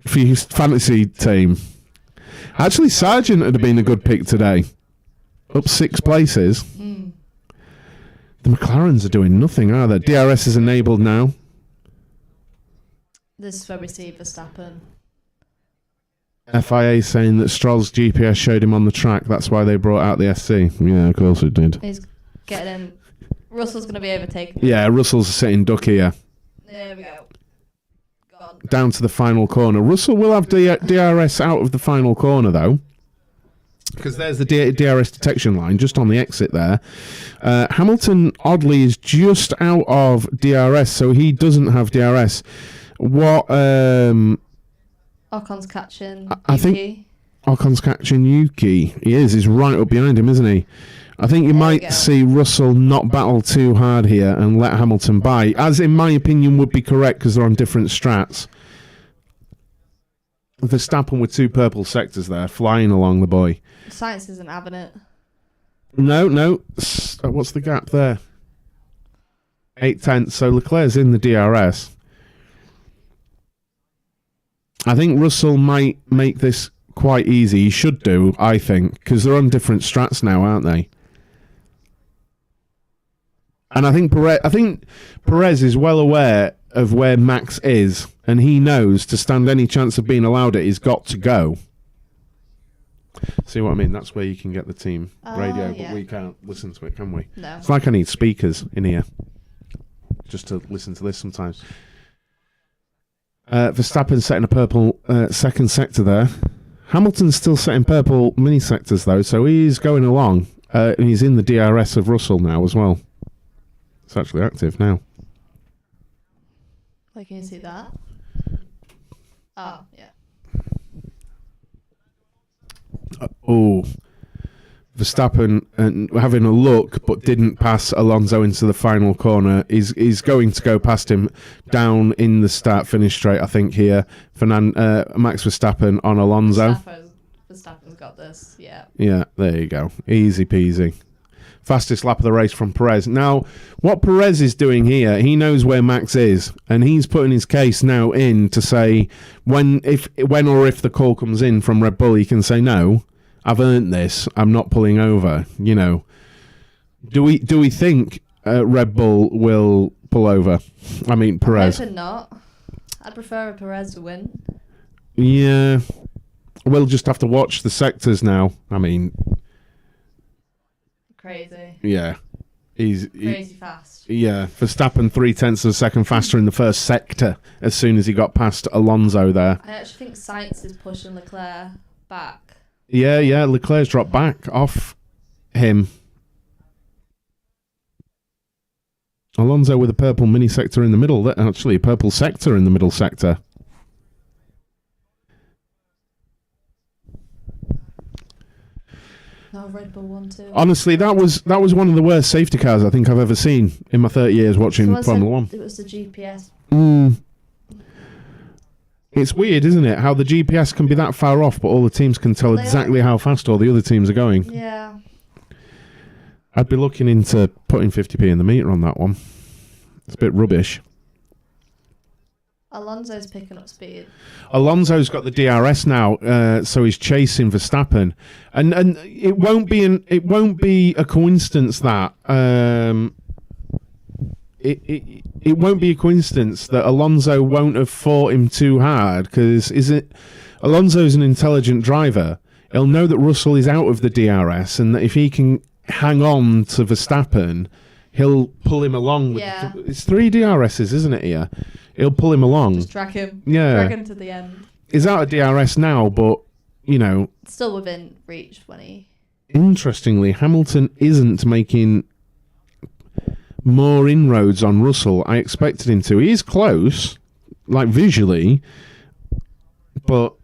For your fantasy team. Actually, Sargent would have been a good pick today. Up 6 places. The McLarens are doing nothing, are they? DRS is enabled now. This is where we see Verstappen. FIA saying that Stroll's GPS showed him on the track. That's why they brought out the SC. Yeah, of course it did. He's getting in. Russell's going to be overtaken. Yeah, Russell's sitting duck here. There we go. Gone. Down to the final corner. Russell will have DRS out of the final corner, though. Because there's the DRS detection line just on the exit there. Hamilton, oddly, is just out of DRS, so he doesn't have DRS. What... Ocon's catching I think Ocon's catching Yuki. He is. He's right up behind him, isn't he? I think you might see Russell not battle too hard here and let Hamilton by, as in my opinion would be correct because they're on different strats. Verstappen with 2 purple sectors there, flying along the boy. Sainz isn't having it. No. What's the gap there? 8/10. So Leclerc's in the DRS. I think Russell might make this quite easy. He should do, I think, because they're on different strats now, aren't they? And I think Perez is well aware of where Max is, and he knows to stand any chance of being allowed it, he's got to go. See what I mean? That's where you can get the team radio, but we can't listen to it, can we? No. It's like I need speakers in here just to listen to this sometimes. Verstappen setting a purple second sector there. Hamilton's still setting purple mini sectors, though, so he's going along. And he's in the DRS of Russell now as well. It's actually active now. Wait, can you see that? Oh, yeah. Verstappen and having a look, but didn't pass Alonso into the final corner. He's going to go past him down in the start-finish straight, I think, here. Max Verstappen on Alonso. Verstappen's got this, yeah. Yeah, there you go. Easy peasy. Fastest lap of the race from Perez. Now, what Perez is doing here, he knows where Max is, and he's putting his case now in to say when or if the call comes in from Red Bull, he can say, no, I've earned this. I'm not pulling over. You know, do we think Red Bull will pull over? I mean, Perez. I'm hoping not. I'd prefer a Perez to win. Yeah, we'll just have to watch the sectors now. I mean. Crazy. Yeah. Crazy fast. Yeah. Verstappen 0.3 of a second faster in the first sector as soon as he got past Alonso there. I actually think Sainz is pushing Leclerc back. Yeah. Leclerc's dropped back off him. Alonso with a purple mini sector in the middle. Actually, a purple sector in the middle sector. No, Red Bull 1-2. Honestly, that was one of the worst safety cars I think I've ever seen in my 30 years watching Formula 1. It was the GPS. It's weird, isn't it? How the GPS can be that far off, but all the teams can tell exactly how fast all the other teams are going. Yeah. I'd be looking into putting 50p in the meter on that one. It's a bit rubbish. Alonso's picking up speed. Alonso's got the DRS now, so he's chasing Verstappen, and it won't be a coincidence that it won't be a coincidence that Alonso won't have fought him too hard, because Alonso's an intelligent driver. He'll know that Russell is out of the DRS, and that if he can hang on to Verstappen, he'll pull him along. It's 3 DRSs, isn't it, here? He'll pull him along. Just drag him. Yeah. Drag him to the end. He's out of DRS now, but, you know... Still within reach when he... Interestingly, Hamilton isn't making more inroads on Russell. I expected him to. He is close, like visually, but...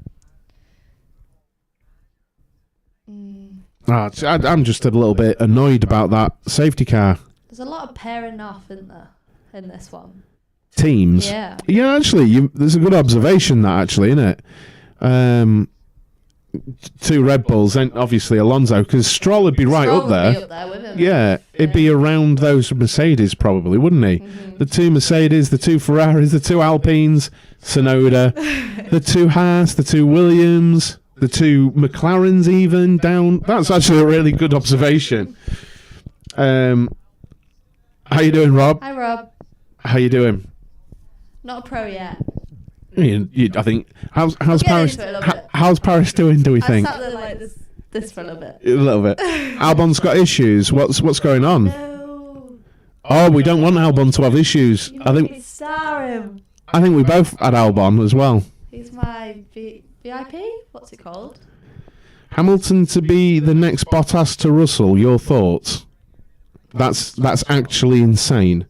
I'm just a little bit annoyed about that safety car. There's a lot of pairing off, isn't there, in this one? Teams. Yeah, actually, there's a good observation that, actually, isn't it? 2 Red Bulls, and obviously Alonso, because Stroll would be right up there. Be up there with him. Yeah, it'd be around those Mercedes probably, wouldn't he? Mm-hmm. The 2 Mercedes, the 2 Ferraris, the 2 Alpines, Tsunoda, the 2 Haas, the 2 Williams, the 2 McLarens even down. That's actually a really good observation. How you doing, Rob? Hi, Rob. How you doing? Not a pro yet. I think how's Paris? How's Paris doing? Do we think? I sat there like this for a little bit. A little bit. Albon's got issues. What's going on? No. Oh, we don't want Albon to have issues. I think star him. I think we both had Albon as well. He's my VIP. What's it called? Hamilton to be the next Bottas to Russell. Your thoughts? That's actually insane.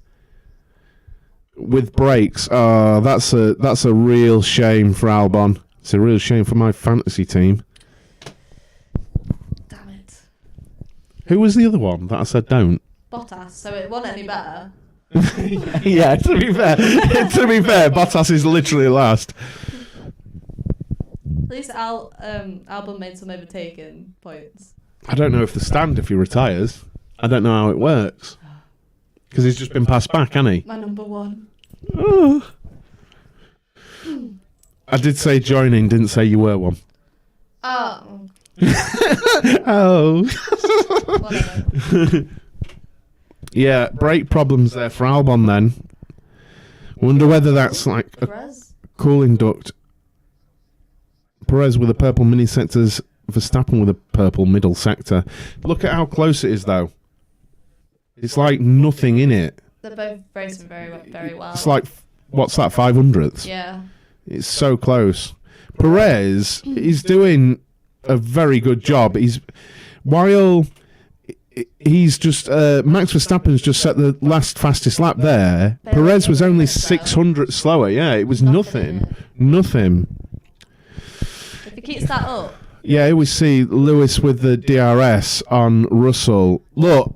With brakes, that's a real shame for Albon. It's a real shame for my fantasy team. Damn it. Who was the other one that I said don't? Bottas. So it wasn't any better. Yeah, to be fair, Bottas is literally last. At least Albon made some overtaking points. I don't know if if he retires. I don't know how it works. Because he's just been passed back, hasn't he? My number 1. Oh. I did say joining, didn't say you were one. Oh. Oh. Whatever. Yeah, brake problems there for Albon then. Wonder whether that's like a cooling duct. Perez with a purple mini sectors, Verstappen with a purple middle sector. Look at how close it is though. It's like nothing in it. They're both racing very well. It's like, what's that, 500ths? Yeah. It's so close. Perez is doing a very good job. Max Verstappen's just set the last fastest lap there. Perez was only 600 slower. Yeah, it was nothing. Nothing. If he keeps that up, Yeah, here we see Lewis with the DRS on Russell. Look,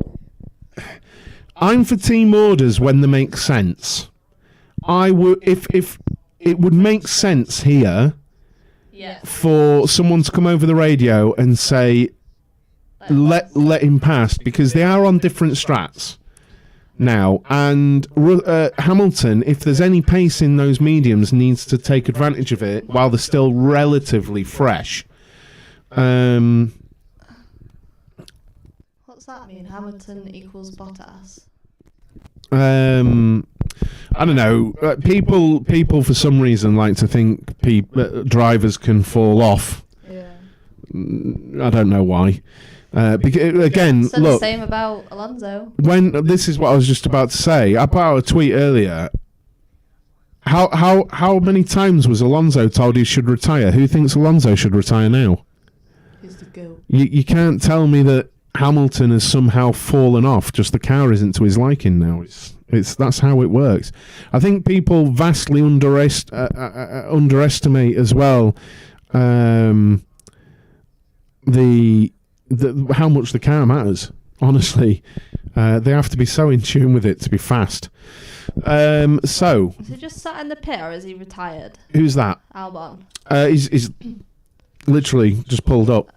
I'm for team orders when they make sense. I would, if it would make sense here for someone to come over the radio and say, let him pass, because they are on different strats now, and Hamilton, if there's any pace in those mediums, needs to take advantage of it while they're still relatively fresh. What's that mean? Hamilton equals Bottas? I don't know. People for some reason like to think drivers can fall off. Yeah. I don't know why. Because, again, Said look. The same about Alonso. This is what I was just about to say. I put out a tweet earlier. How many times was Alonso told he should retire? Who thinks Alonso should retire now? He's the goat. You can't tell me that Hamilton has somehow fallen off. Just the car isn't to his liking now. That's how it works. I think people vastly underestimate as well how much the car matters. Honestly, they have to be so in tune with it to be fast. So is he just sat in the pit or is he retired? Who's that? Albon. He's literally just pulled up,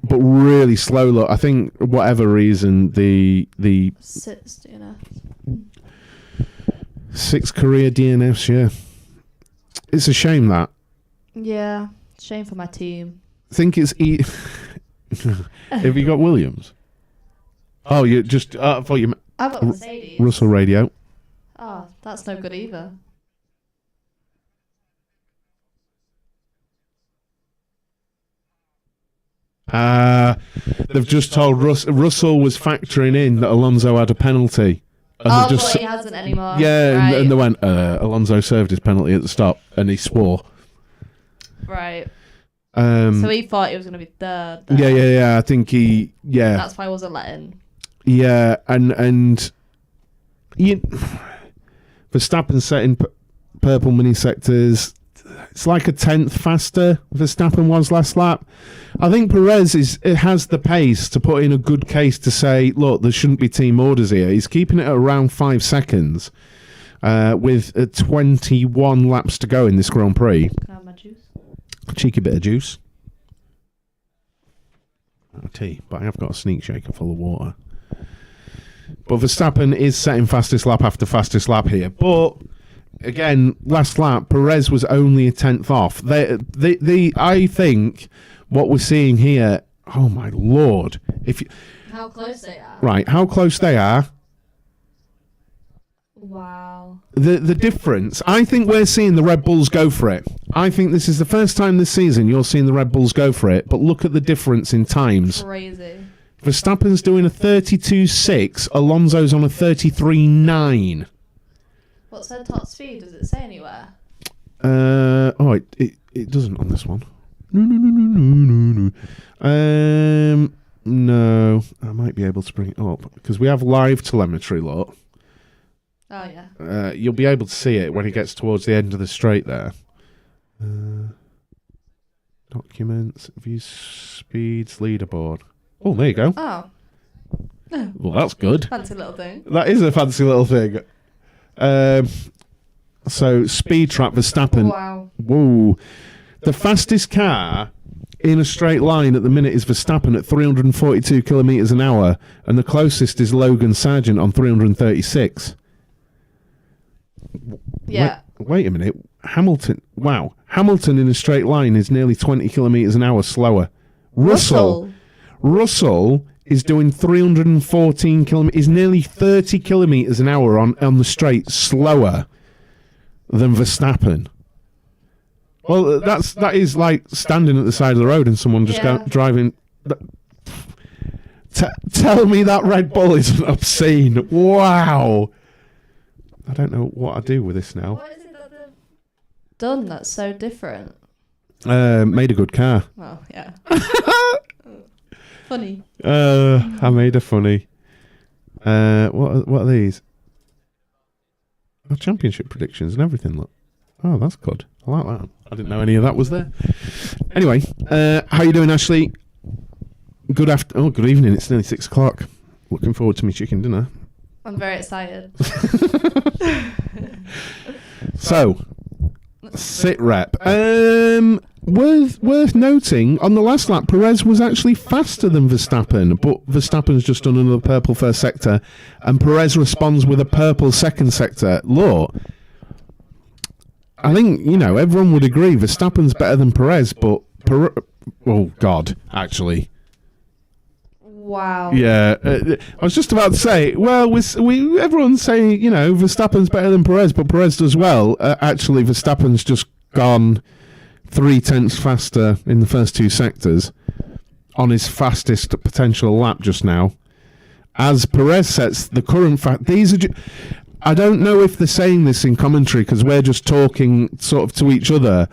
but really slow. Look, I think whatever reason the sits DNF. 6 career DNFs. Yeah, it's a shame that. Yeah, shame for my team. I think it's have you got Williams? Oh, you just I thought you. I've got Mercedes. Russell radio. Oh, that's no good either. They've just told Russell was factoring in that Alonso had a penalty. And but he hasn't anymore. Yeah, right. and they went, Alonso served his penalty at the stop, and he swore. Right. So he thought he was going to be third. Yeah. I think he. Yeah. That's why I wasn't letting. Yeah, and Verstappen setting purple mini sectors. It's like a 10th faster Verstappen was last lap. I think Perez has the pace to put in a good case to say, look, there shouldn't be team orders here. He's keeping it at around 5 seconds with 21 laps to go in this Grand Prix. Can I have my juice? A cheeky bit of juice. Tea, but I have got a sneak shaker full of water. But Verstappen is setting fastest lap after fastest lap here. But again, last lap, Perez was only a 10th off. I think what we're seeing here, oh my lord. How close they are. Right, how close they are. Wow. The difference, I think we're seeing the Red Bulls go for it. I think this is the first time this season you're seeing the Red Bulls go for it, but look at the difference in times. Crazy. Verstappen's doing a 32.6, Alonso's on a 33.9. What's their top speed? Does it say anywhere? It doesn't on this one. No. No, I might be able to bring it up because we have live telemetry, look. Oh yeah. You'll be able to see it when it gets towards the end of the straight there. Documents, view speeds, leaderboard. Oh, there you go. Oh. Well, that's good. Fancy little thing. That is a fancy little thing. So, speed trap Verstappen. Wow. Whoa. The fastest car in a straight line at the minute is Verstappen at 342 kilometres an hour, and the closest is Logan Sargent on 336. Yeah. Wait a minute. Hamilton. Wow. Hamilton in a straight line is nearly 20 kilometres an hour slower. Russell is doing 314 kilometres. Is nearly 30 kilometres an hour on the straight slower than Verstappen. Well, that is like standing at the side of the road and someone just driving. Tell me that Red Bull isn't obscene. Wow. I don't know what I do with this now. What is it that they've done that's so different? Made a good car. Oh, yeah. Funny. I made a funny. What are these? Oh, championship predictions and everything. Look. Oh, that's good. I like that. I didn't know any of that was there. Anyway, how you doing, Ashley? Good evening. It's nearly 6 o'clock. Looking forward to my chicken dinner. I'm very excited. So, sit rep. Worth noting, on the last lap, Perez was actually faster than Verstappen, but Verstappen's just done another purple first sector, and Perez responds with a purple second sector. Look, I think, everyone would agree Verstappen's better than Perez, but oh, God, actually. Wow. Yeah, I was just about to say, well, everyone's saying, Verstappen's better than Perez, but Perez does well. Actually, Verstappen's just gone 0.3 faster in the first 2 sectors on his fastest potential lap just now. As Perez sets the current I don't know if they're saying this in commentary because we're just talking sort of to each other,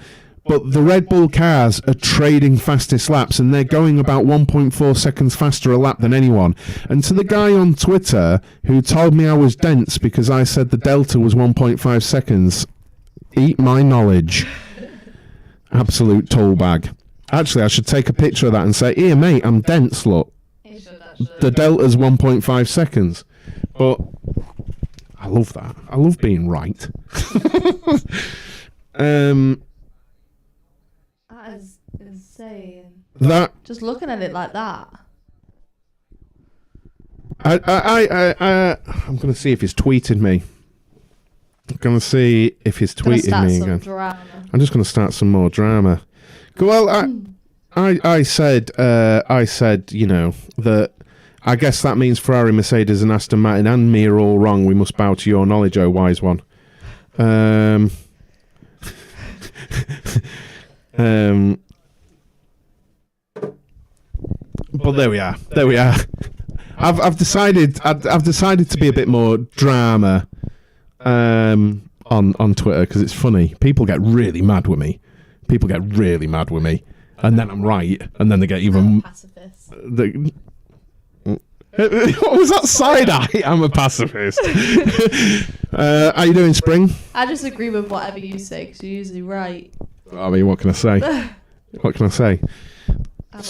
but the Red Bull cars are trading fastest laps and they're going about 1.4 seconds faster a lap than anyone. And to the guy on Twitter who told me I was dense because I said the delta was 1.5 seconds, eat my knowledge. Absolute tool bag. Actually, I should take a picture of that and say, here, mate, I'm dense, look. You should actually. The delta's 1.5 seconds. But I love that. I love being right. That is insane. Just looking at it like that. I'm going to see if he's tweeted me. I'm going to see if he's tweeted me again. Drama. I'm just going to start some more drama. Well, I said, that I guess that means Ferrari, Mercedes, and Aston Martin and me are all wrong. We must bow to your knowledge, oh wise one. But there we are. I've decided to be a bit more drama on Twitter because it's funny. People get really mad with me. And then I'm right, and then they get even. Pacifist. What was that side eye? I'm a pacifist. How you doing, Spring? I just agree with whatever you say because you're usually right. I mean, what can I say? Have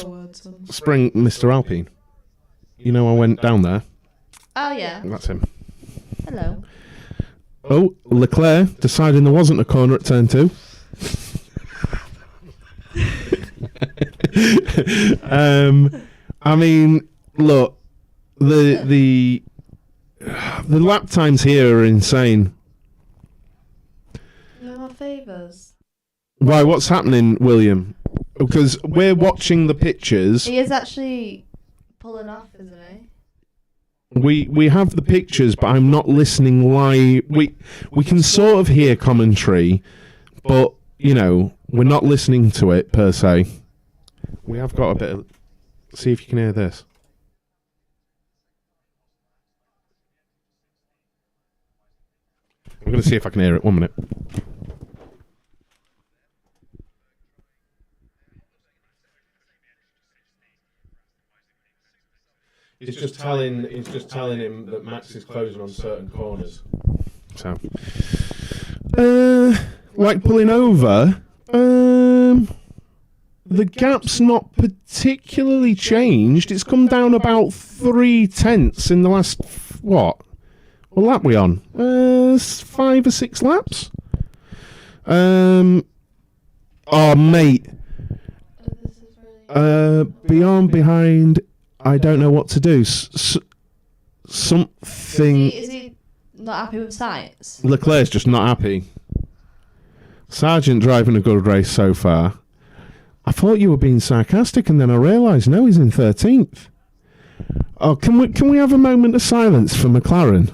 a word, son. Spring, Mr. Alpine. I went down there. Oh yeah. That's him. Hello. Oh, Leclerc deciding there wasn't a corner at turn 2. I mean, look, the lap times here are insane. No more favours. Why? What's happening, William? Because we're watching the pictures. He is actually pulling off, isn't he? We have the pictures, but I'm not listening live. We can sort of hear commentary, but we're not listening to it per se. We have got a bit of. See if you can hear this. I'm going to see if I can hear it. 1 minute. It's just telling him that Max is closing on certain corners. So, like pulling over, the gap's not particularly changed. It's come down about 0.3 in the last what lap we on? 5 or 6 laps. Oh mate. Beyond behind. I don't know what to do. Something. Is he not happy with Sainz? Leclerc's just not happy. Sargent driving a good race so far. I thought you were being sarcastic, and then I realised no, he's in 13th. Oh, can we have a moment of silence for McLaren?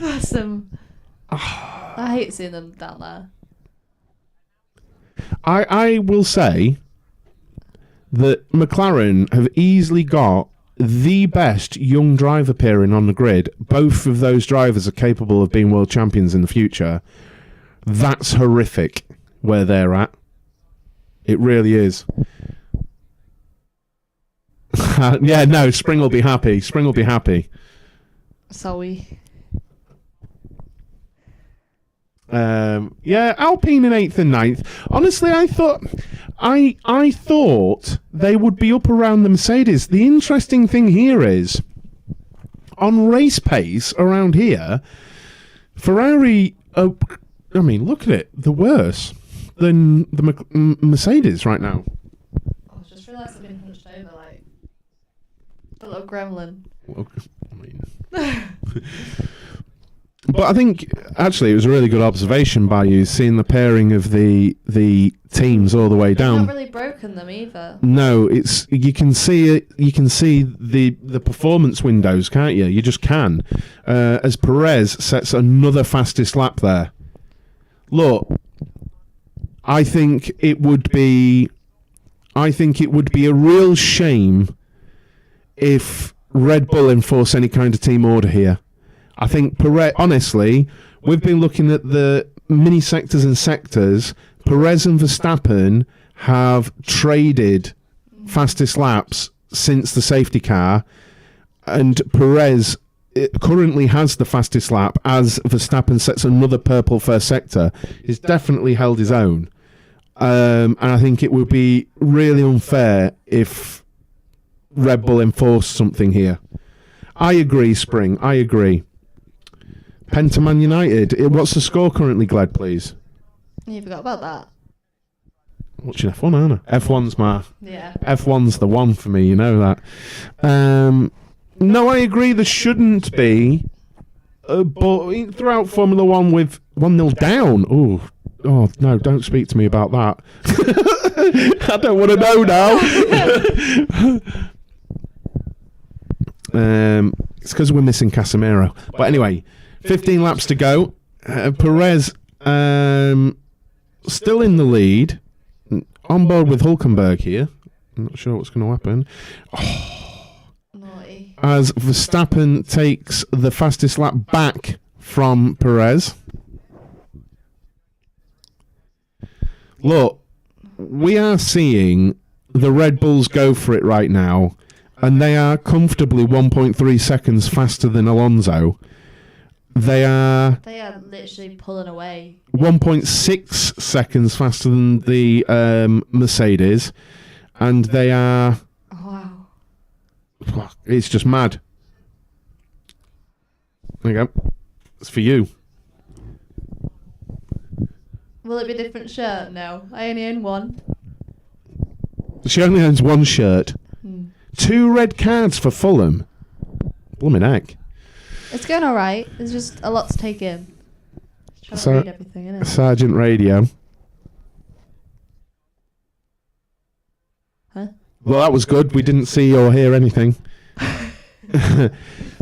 Awesome. I hate seeing them down there. I will say that McLaren have easily got the best young driver pairing on the grid. Both of those drivers are capable of being world champions in the future. That's horrific where they're at. It really is. Yeah, no, Spring will be happy. Sorry. Yeah, Alpine in 8th and 9th. Honestly, I thought they would be up around the Mercedes. The interesting thing here is, on race pace around here, Ferrari, look at it. They're worse than the Mercedes right now. I just realised I've been hunched over like a little gremlin. Well, but I think actually it was a really good observation by you, seeing the pairing of the teams all the way down. It's not really broken them either. No, it's you can see it. You can see the performance windows, can't you? You just can. As Perez sets another fastest lap there. Look, I think it would be a real shame if Red Bull enforce any kind of team order here. I think Perez, honestly, we've been looking at the mini sectors and sectors. Perez and Verstappen have traded fastest laps since the safety car, and Perez currently has the fastest lap as Verstappen sets another purple first sector. He's definitely held his own. And I think it would be really unfair if Red Bull enforced something here. I agree, Spring. I agree. Pentaman United. What's the score currently, Glad, please? You forgot about that. Watching F1, aren't I? F1's Yeah. F1's the one for me, you know that. No, I agree there shouldn't be. But throughout Formula 1 with 1-0 down. Oh, no, don't speak to me about that. I don't want to know now. It's because we're missing Casemiro. But anyway, 15 laps to go. Perez still in the lead. On board with Hülkenberg here. I'm not sure what's going to happen. Naughty. As Verstappen takes the fastest lap back from Perez. Look, we are seeing the Red Bulls go for it right now, and they are comfortably 1.3 seconds faster than Alonso. They are literally pulling away. 1.6 seconds faster than the Mercedes, and they are... Oh, wow. It's just mad. There you go. It's for you. Will it be a different shirt? No. I only own one. She only owns one shirt. 2 red cards for Fulham. Blooming heck. It's going alright. There's just a lot to take in. Trying to read everything, innit? Sergeant Radio. Huh? Well, that was good. We didn't see or hear anything. 8th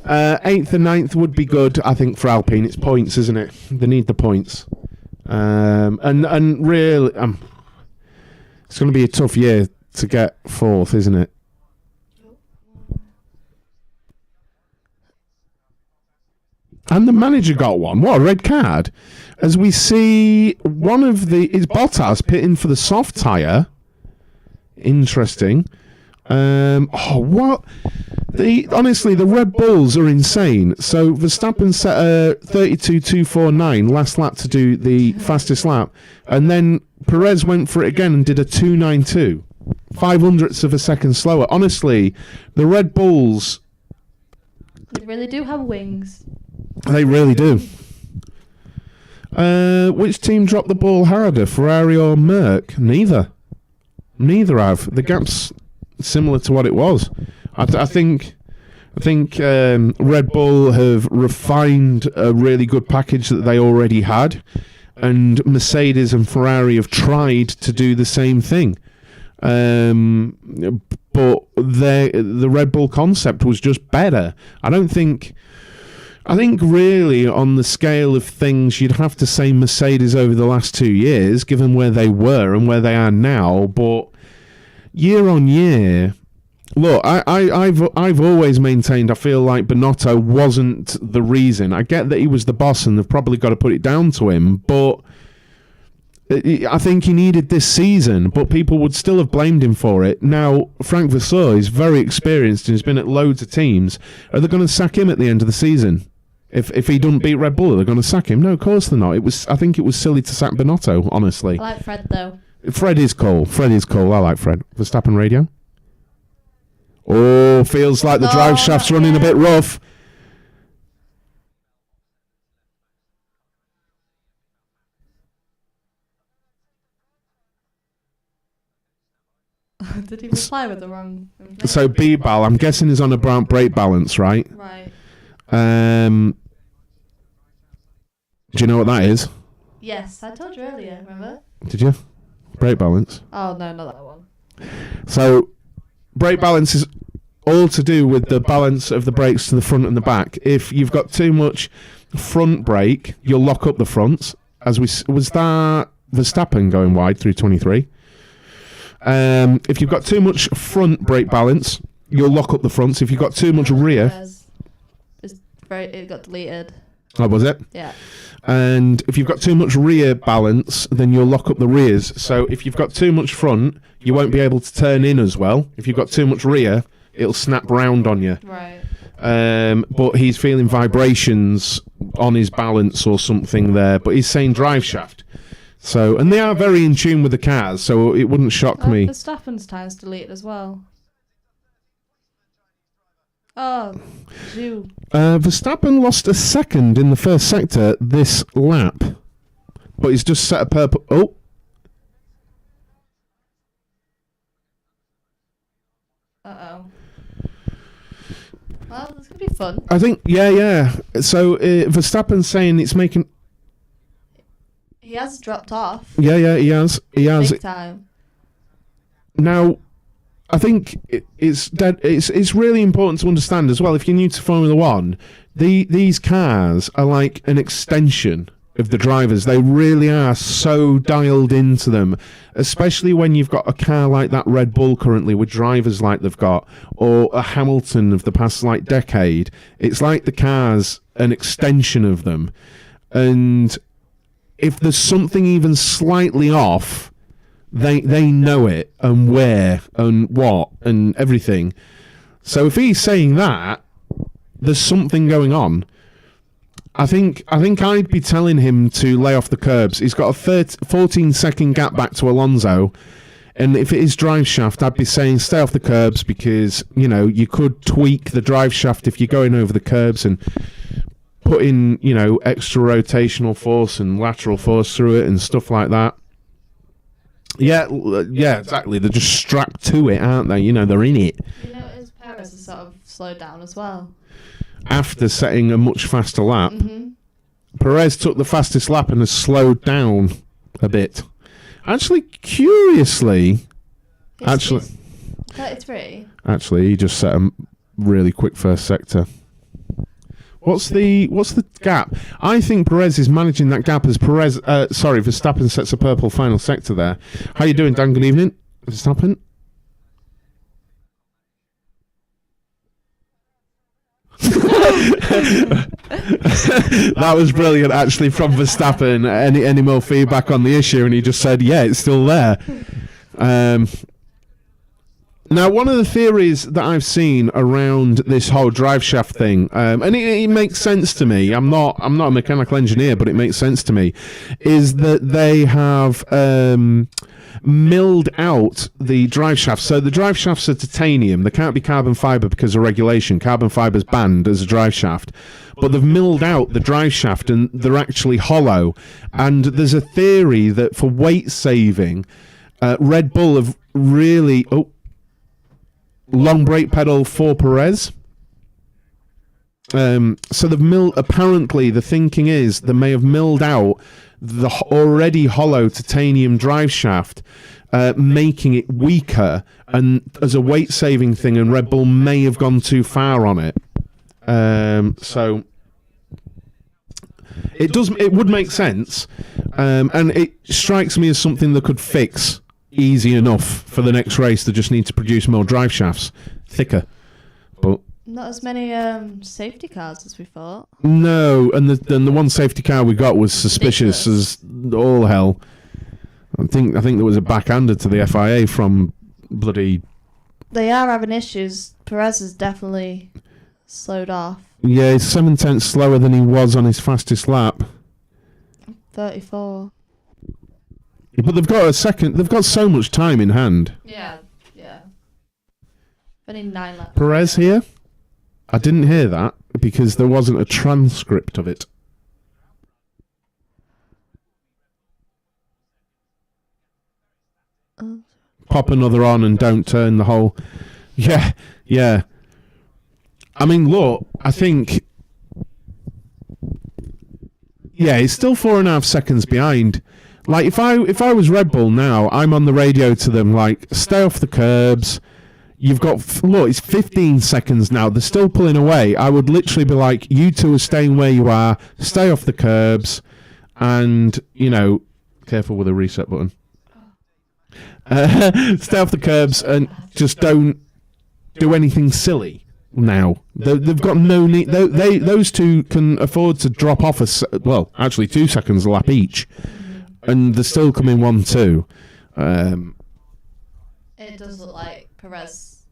and 9th would be good, I think, for Alpine. It's points, isn't it? They need the points. And really, it's going to be a tough year to get 4th, isn't it? And the manager got one. What a red card. As we see is Bottas pitting for the soft tyre. Interesting. What? Honestly, the Red Bulls are insane. So Verstappen set a 32.249 last lap to do the fastest lap, and then Perez went for it again and did a 2.92, 0.05 of a second slower. Honestly, the Red Bulls, they really do have wings. They really do. Which team dropped the ball harder, Ferrari or Merc? Neither have. The gap's similar to what it was. I think Red Bull have refined a really good package that they already had, and Mercedes and Ferrari have tried to do the same thing. But the Red Bull concept was just better. I think really on the scale of things, you'd have to say Mercedes over the last 2 years, given where they were and where they are now. But year on year, look, I've always maintained I feel like Binotto wasn't the reason. I get that he was the boss and they've probably got to put it down to him, but I think he needed this season, but people would still have blamed him for it. Now, Frank Vasseur is very experienced and has been at loads of teams. Are they going to sack him at the end of the season? If he doesn't beat Red Bull, they're going to sack him. No, of course they're not. I think it was silly to sack Binotto, honestly. I like Fred, though. Fred is cool. I like Fred. Verstappen radio. Oh, feels like the drive shaft's running a bit rough. Did he reply with the wrong... So B-Bal, I'm guessing, is on a brake balance, right? Right. Do you know what that is? Yes, I told you earlier, remember? Did you? Brake balance. Oh, no, not that one. So, brake balance is all to do with the balance of the brakes to the front and the back. If you've got too much front brake, you'll lock up the fronts. Was that Verstappen going wide through 23? If you've got too much front brake balance, you'll lock up the fronts. If you've got too much rear... It got deleted. Oh, was it? Yeah. And if you've got too much rear balance, then you'll lock up the rears. So if you've got too much front, you won't be able to turn in as well. If you've got too much rear, it'll snap round on you. Right. But he's feeling vibrations on his balance or something there. But he's saying drive shaft. So, and they are very in tune with the cars, so it wouldn't shock me. Verstappen's time's deleted as well. Oh, Jew. Verstappen lost a second in the first sector this lap, but he's just set a purple. Oh, Well, this could be fun. I think, yeah. So Verstappen's saying it's making. He has dropped off. Yeah, he has. Big time. Now, I think it's really important to understand as well, if you're new to Formula One, these cars are like an extension of the drivers. They really are so dialed into them, especially when you've got a car like that Red Bull currently with drivers like they've got, or a Hamilton of the past decade. It's like the car's an extension of them. And if there's something even slightly off, they know it, and where and what and everything. So if he's saying that, there's something going on. I think I'd be telling him to lay off the curbs. He's got a 14-second gap back to Alonso, and if it is drive shaft, I'd be saying stay off the curbs, because you could tweak the drive shaft if you're going over the curbs and put in extra rotational force and lateral force through it and stuff like that. Yeah, exactly. They're just strapped to it, aren't they? They're in it. Perez has sort of slowed down as well. After setting a much faster lap, Mm-hmm. Perez took the fastest lap and has slowed down a bit. Actually, curiously, 33. Actually, he just set a really quick first sector. What's the gap? I think Perez is managing that gap as Verstappen sets a purple final sector there. How you doing, Dan? Good evening, Verstappen. That was brilliant, actually, from Verstappen. Any more feedback on the issue? And he just said, yeah, it's still there. Now, one of the theories that I've seen around this whole drive shaft thing, and it makes sense to me. I'm not a mechanical engineer, but it makes sense to me, is that they have milled out the drive shafts. So the drive shafts are titanium. They can't be carbon fibre because of regulation. Carbon fibre is banned as a drive shaft. But they've milled out the drive shaft and they're actually hollow. And there's a theory that for weight saving, Red Bull have really... long brake pedal for Perez. So they've milled... Apparently, the thinking is they may have milled out the already hollow titanium drive shaft, making it weaker, and as a weight-saving thing, and Red Bull may have gone too far on it. So it would make sense, and it strikes me as something that could fix easy enough for the next race. They just need to produce more drive shafts, thicker. But not as many safety cars as we thought. No, and the one safety car we got was suspicious as all hell. I think there was a backhander to the FIA from bloody... They are having issues. Perez is definitely slowed off. Yeah, he's 7/10 slower than he was on his fastest lap. 34. But they've got a second. They've got so much time in hand. Yeah. Only 9 laps. Perez here. I didn't hear that because there wasn't a transcript of it. Pop another on and don't turn the whole... Yeah. I mean, look, I think... Yeah, it's still 4.5 seconds behind. Like, if I was Red Bull now, I'm on the radio to them, like, stay off the curbs. You've got... Look, it's 15 seconds now. They're still pulling away. I would literally be like, you two are staying where you are. Stay off the curbs. And, you know... Careful with the reset button. Stay off the curbs and just don't do anything silly now. They've got no need. Those two can afford to drop off actually 2 seconds a lap each, and they're still coming 1-2. It does look like Perez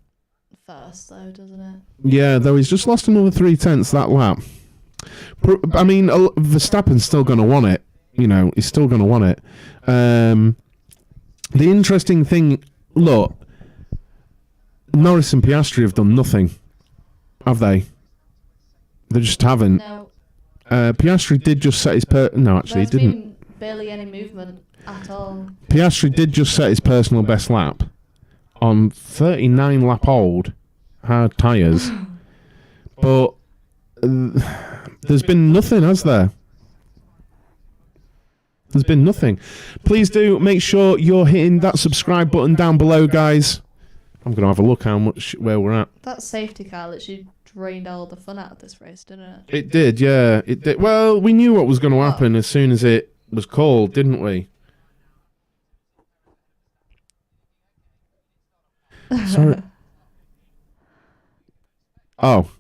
first, though, doesn't it? Yeah, though he's just lost another 0.3 that lap. I mean, Verstappen's still going to want it. You know, he's still going to want it. The interesting thing, look, Norris and Piastri have done nothing, have they? They just haven't. No. Piastri did just set his... No, actually, he didn't. Been barely any movement at all. Piastri did just set his personal best lap on 39 lap old hard tyres. But there's been nothing, has there? There's been nothing. Please do make sure you're hitting that subscribe button down below, guys. I'm going to have a look where we're at. That safety car literally drained all the fun out of this race, didn't it? It did, yeah. It did. Well, we knew what was going to happen as soon as it was called, didn't we? Sorry. Oh.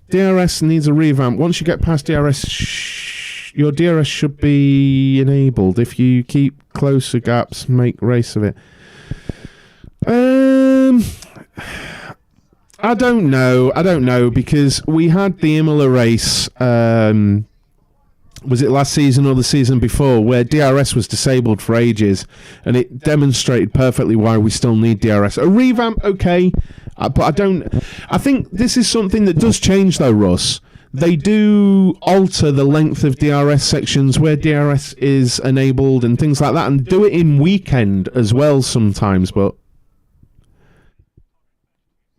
DRS needs a revamp. Once you get past DRS, your DRS should be enabled. If you keep closer gaps, make race of it. I don't know because we had the Imola race. Was it last season or the season before, where DRS was disabled for ages, and it demonstrated perfectly why we still need DRS. A revamp, okay, but I don't... I think this is something that does change, though, Russ. They do alter the length of DRS sections where DRS is enabled and things like that, and do it in weekend as well sometimes, but...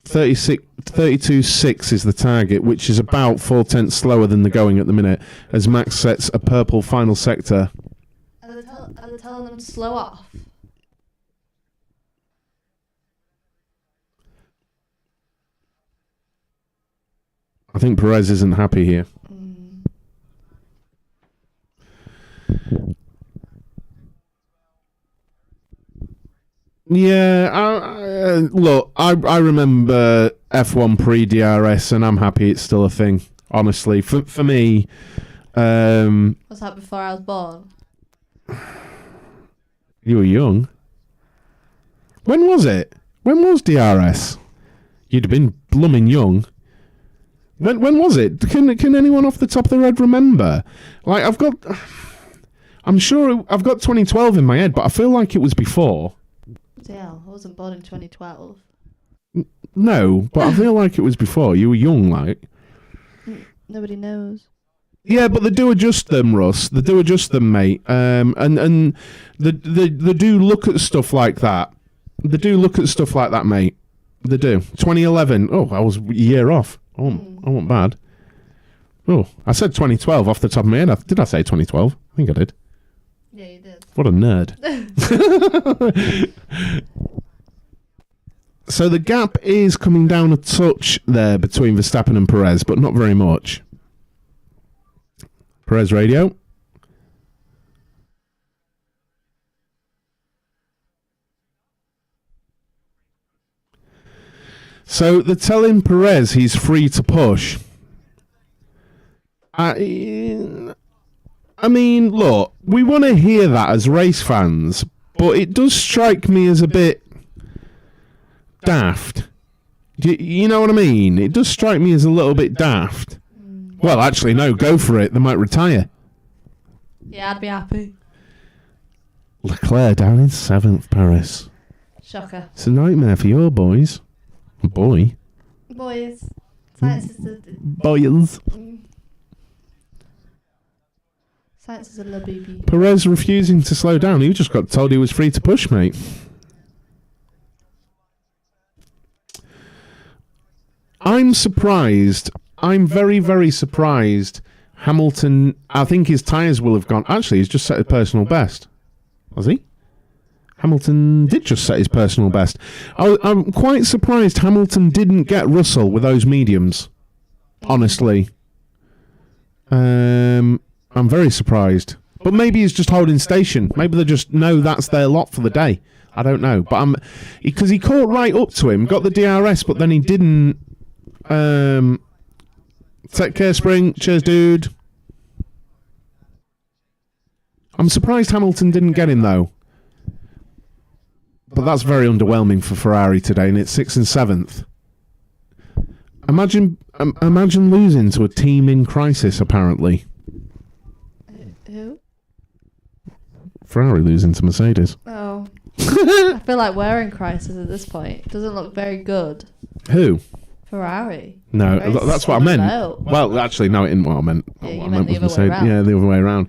32.6 is the target, which is about 0.4 slower than the going at the minute, as Max sets a purple final sector. Are they telling them to slow off? I think Perez isn't happy here. Yeah, look, I remember F1 pre-DRS, and I'm happy it's still a thing, honestly. For me... Was that before I was born? You were young. When was it? When was DRS? You'd have been blooming young. When was it? Can anyone off the top of their head remember? Like, I'm sure I've got 2012 in my head, but I feel like it was before. Yeah, I wasn't born in 2012. No, but I feel like it was before. You were young, like. Nobody knows. Yeah, but they do adjust them, Russ. They do adjust them, mate. And they do look at stuff like that. They do look at stuff like that, mate. They do. 2011. Oh, I was a year off. I wasn't bad. Oh, I said 2012 off the top of my head. Did I say 2012? I think I did. Yeah, you did. What a nerd. So the gap is coming down a touch there between Verstappen and Perez, but not very much. Perez radio. So they're telling Perez he's free to push. I mean, look, we want to hear that as race fans, but it does strike me as a bit daft. You know what I mean? It does strike me as a little bit daft. Well, actually, no, go for it. They might retire. Yeah, I'd be happy. Leclerc down in 7th, Paris. Shocker. It's a nightmare for your boys. Boys. Science is a... Boys. Science is a little baby. Perez refusing to slow down. He just got told he was free to push, mate. I'm surprised. I'm very, very surprised. Hamilton, I think his tyres will have gone... Actually, he's just set his personal best. Was he? Hamilton did just set his personal best. I'm quite surprised Hamilton didn't get Russell with those mediums. Honestly. I'm very surprised. But maybe he's just holding station. Maybe they just know that's their lot for the day. I don't know. But because he caught right up to him, got the DRS, but then he didn't... Take care, Spring. Cheers, dude. I'm surprised Hamilton didn't get him, though. But that's very underwhelming for Ferrari today, and it's 6th and 7th. Imagine losing to a team in crisis, apparently. Who? Ferrari losing to Mercedes. Oh. I feel like we're in crisis at this point. It doesn't look very good. Who? Ferrari. No, Very that's what I meant. slow. Well, actually, no, it isn't what I meant. Yeah, you What I meant the was other way Mercedes. around. Yeah, the other way around.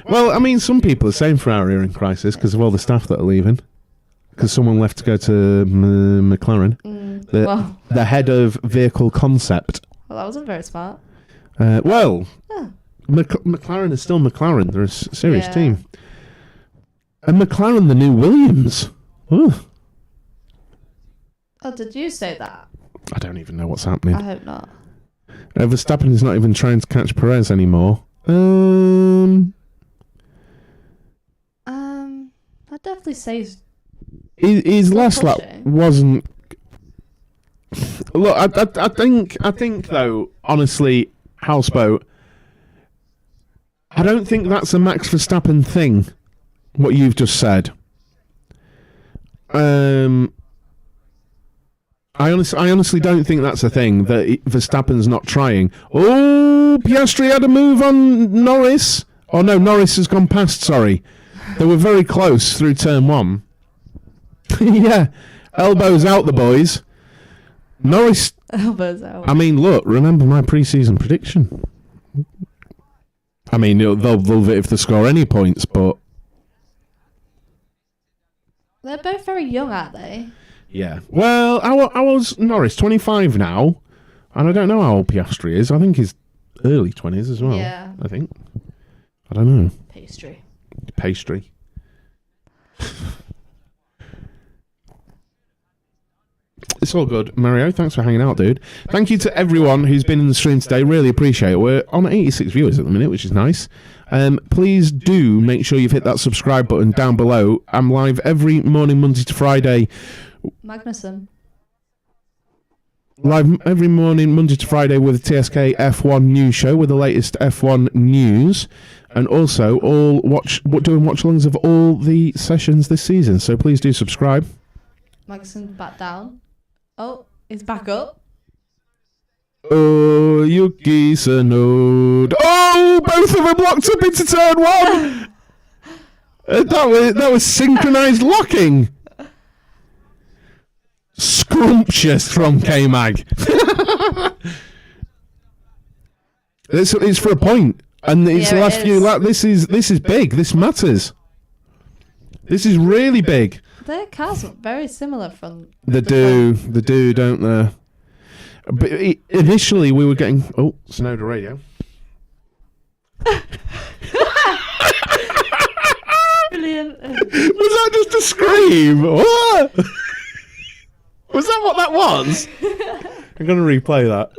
Well, I mean, some people are saying Ferrari are in crisis because of all the staff that are leaving. Because someone left to go to McLaren. The head of vehicle concept. Well, that wasn't very smart. McLaren is still McLaren. They're a serious Yeah. team. And McLaren, the new Williams. Ooh. Oh, did you say that? I don't even know what's happening. I hope not. Verstappen is not even trying to catch Perez anymore. I'd definitely say his last lap pushing. wasn't. Look, I think though, honestly, Houseboat, I don't think that's a Max Verstappen thing. What you've just said. I honestly don't think that's a thing, that Verstappen's not trying. Oh, Piastri had a move on Norris. Oh no, Norris has gone past, sorry. They were very close through turn 1. Yeah, elbows out the boys. Norris... Elbows out. I mean, look, remember my pre-season prediction. I mean, they'll love it if they score any points, but... They're both very young, aren't they? Yeah. Well, I was Norris, 25 now, and I don't know how old Piastri is. I think he's early 20s as well. Yeah. I think. I don't know. Pastry. It's all good. Mario, thanks for hanging out, dude. Thank you to everyone who's been in the stream today. Really appreciate it. We're on 86 viewers at the minute, which is nice. Please do make sure you've hit that subscribe button down below. I'm live every morning, Monday to Friday. Magnussen. Live every morning, Monday to Friday, with the TSK F1 news show with the latest F1 news, and also doing watch-alongs of all the sessions this season. So please do subscribe. Magnussen back down. Oh, he's back up. Oh, Yuki Tsunoda. Oh, both of them locked up into turn 1. That was synchronized locking. Scrumptious from K-Mag. It's for a point, and it's the last few laps. This is big. This matters. This is really big. Their cars look very similar from... They do, don't they? But initially we were getting... Oh, Tsunoda radio. Brilliant. Was that just a scream? What? Was that what that was? I'm going to replay that.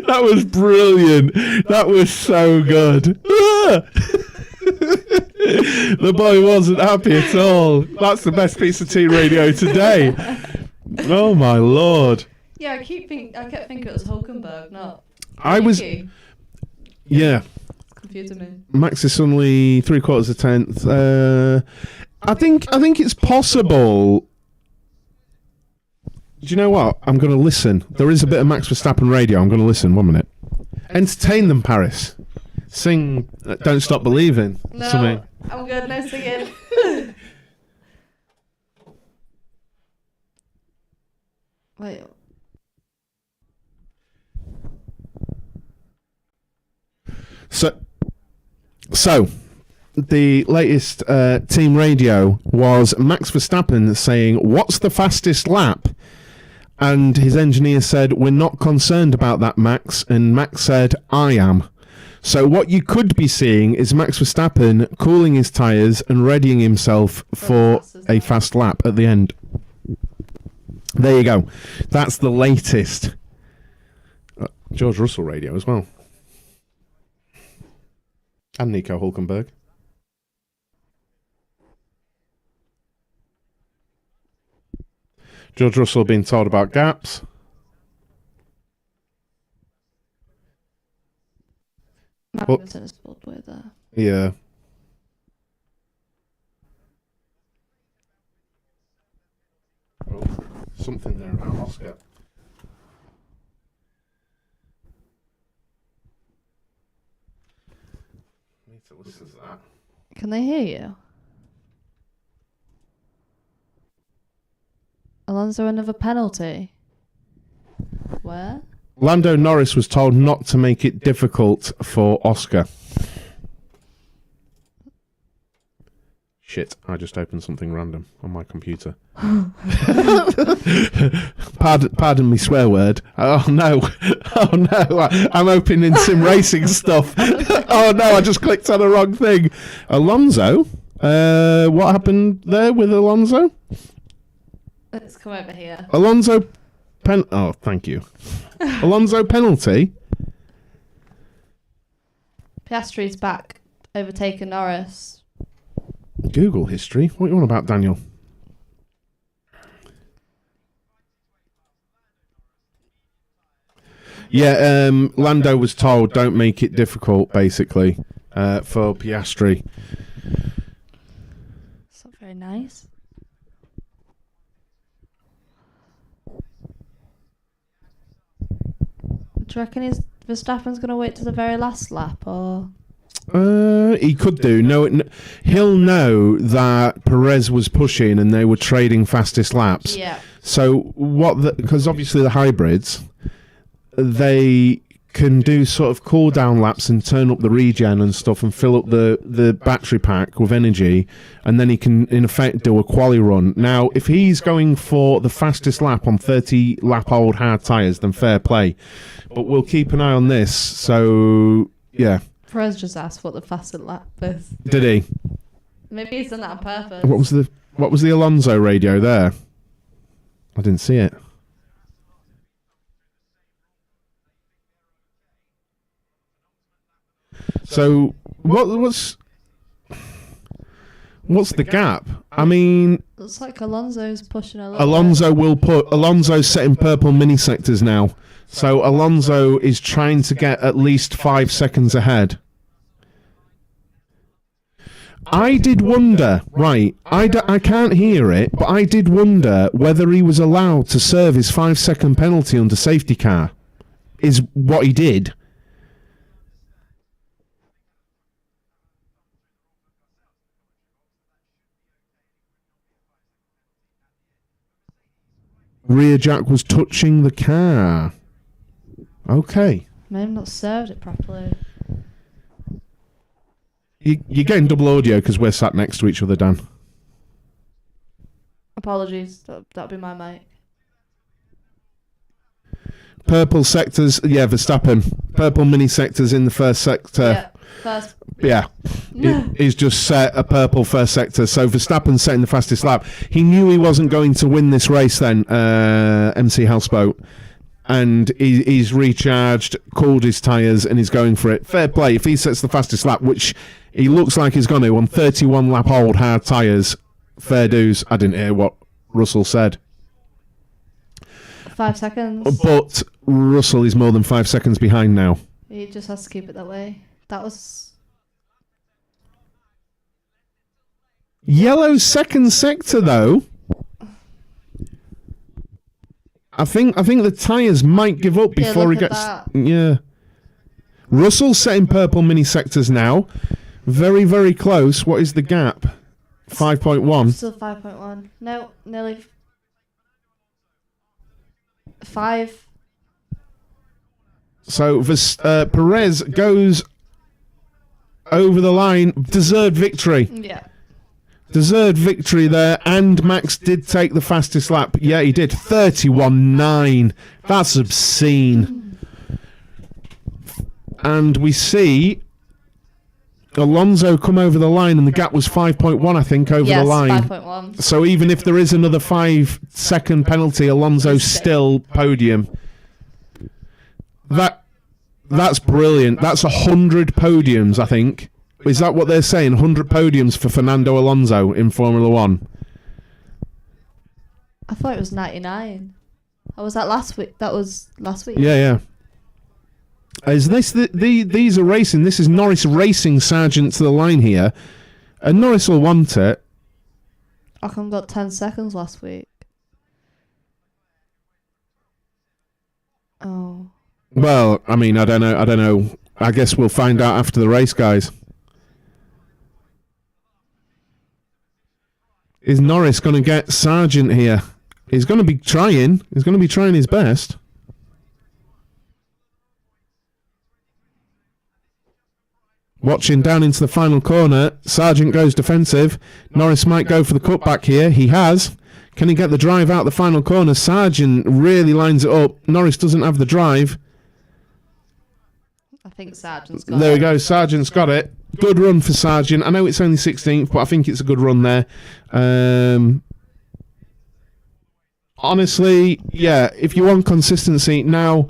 That was brilliant. That was so good. The boy wasn't happy at all. That's the best piece of tea radio today. Oh my lord. Yeah, I kept thinking it was Hulkenberg, not... I was... Yuki. Yeah. confusing me. Max is suddenly 3/4 of a tenth. I think it's possible. Do you know what? I'm going to listen. There is a bit of Max Verstappen radio. I'm going to listen. 1 minute. Entertain them, Paris. Sing Don't Stop Believing. No, Something. I'm good. No singing. Wait. So the latest team radio was Max Verstappen saying, "What's the fastest lap?" And his engineer said, "We're not concerned about that, Max." And Max said, "I am." So what you could be seeing is Max Verstappen cooling his tyres and readying himself for a fast lap at the end. There you go. That's the latest. George Russell radio as well. And Nico Hulkenberg. George Russell being told about gaps. Magnussen is pulled with there. Yeah. Oh, something there about Oscar. Need to listen to that. Can they hear you? Alonso, another penalty. Where? Lando Norris was told not to make it difficult for Oscar. Shit, I just opened something random on my computer. Pardon me swear word. Oh no. Oh no. I'm opening sim racing stuff. Oh no, I just clicked on the wrong thing. Alonso? What happened there with Alonso? Let's come over here. Alonso oh, thank you. Alonso penalty? Piastri's back, overtaken Norris. Google history? What are you on about, Daniel? Yeah, Lando was told don't make it difficult, basically, for Piastri. That's not very nice. Do you reckon Verstappen's going to wait to the very last lap, or...? He could do. No, he'll know that Perez was pushing and they were trading fastest laps. Yeah. So because obviously the hybrids, they can do sort of cool down laps and turn up the regen and stuff and fill up the battery pack with energy, and then he can in effect do a quali run. Now, if he's going for the fastest lap on 30 lap old hard tyres, then fair play. But we'll keep an eye on this. So yeah. Perez just asked what the fastest lap is. Did he? Maybe he's done that on purpose. What was the Alonso radio there? I didn't see it. So what's the gap? I mean, looks like Alonso's pushing a lot. Alonso's setting purple mini sectors now. So Alonso is trying to get at least 5 seconds ahead. I did wonder, right, I can't hear it, but I did wonder whether he was allowed to serve his 5-second penalty under safety car. Is what he did. Rear jack was touching the car. Okay. May have not served it properly. You're getting double audio because we're sat next to each other, Dan. Apologies, that'll be my mic. Purple sectors, yeah, Verstappen. Purple mini sectors in the first sector. Yeah, first. Yeah. He's just set a purple first sector. So Verstappen setting the fastest lap. He knew he wasn't going to win this race then, MC Houseboat. And he's recharged, cooled his tyres, and he's going for it. Fair play. If he sets the fastest lap, which he looks like he's going to, on 31 lap old hard tyres, fair dues. I didn't hear what Russell said. 5 seconds. But Russell is more than 5 seconds behind now. He just has to keep it that way. That was Yellow second sector though. I think the tyres might give up before he gets. Yeah. Russell's setting purple mini sectors now. Very, very close. What is the gap? 5.1. Still 5.1. No, nearly 5. So Perez goes over the line. Deserved victory. Yeah. Deserved victory there, and Max did take the fastest lap. Yeah, he did. 31.9. That's obscene. And we see Alonso come over the line, and the gap was 5.1, I think, over the line. Yes, 5.1. So even if there is another 5-second penalty, Alonso's still podium. That's brilliant. That's 100 podiums, I think. Is that what they're saying? 100 podiums for Fernando Alonso in Formula 1? I thought it was 99. Oh, was that last week? That was last week. Yeah. Is this these are racing? This is Norris racing Sargent to the line here, and Norris will want it. Ocon got 10 seconds last week. Oh. Well, I mean, I don't know. I guess we'll find out after the race, guys. Is Norris going to get Sargent here? He's going to be trying. He's going to be trying his best. Watching down into the final corner. Sargent goes defensive. Norris might go for the cutback here. He has. Can he get the drive out the final corner? Sargent really lines it up. Norris doesn't have the drive. I think Sargent's got it. There we go. Sargent's got it. Good run for Sargent. I know it's only 16th, but I think it's a good run there. Honestly, yeah, if you want consistency, now,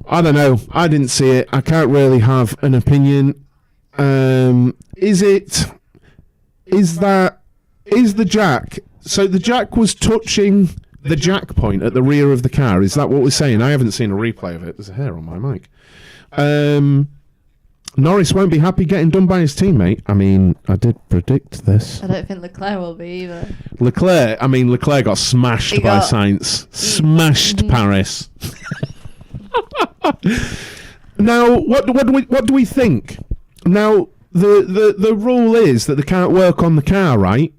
I don't know. I didn't see it. I can't really have an opinion. Is the jack... So the jack was touching the jack point at the rear of the car. Is that what we're saying? I haven't seen a replay of it. There's a hair on my mic. Norris won't be happy getting done by his teammate. I mean, I did predict this. I don't think Leclerc will be either. Leclerc got smashed by Sainz. Smashed Paris. Now, what do we think? Now, the rule is that they can't work on the car, right?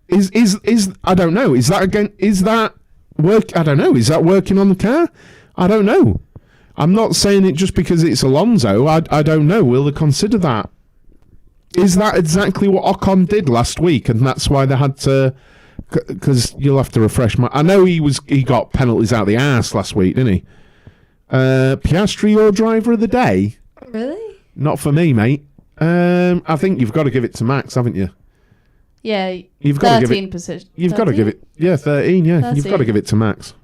Is I don't know. Is that work? I don't know. Is that working on the car? I don't know. I'm not saying it just because it's Alonso. I don't know. Will they consider that? Is that exactly what Ocon did last week, and that's why they had to? Because you'll have to refresh my. I know he got penalties out the arse last week, didn't he? Piastri, your driver of the day? Really? Not for me, mate. I think you've got to give it to Max, haven't you? Yeah, you've got 13 to give it. position. You've got to give it. Yeah, 13. Yeah, 13. You've got to give it to Max.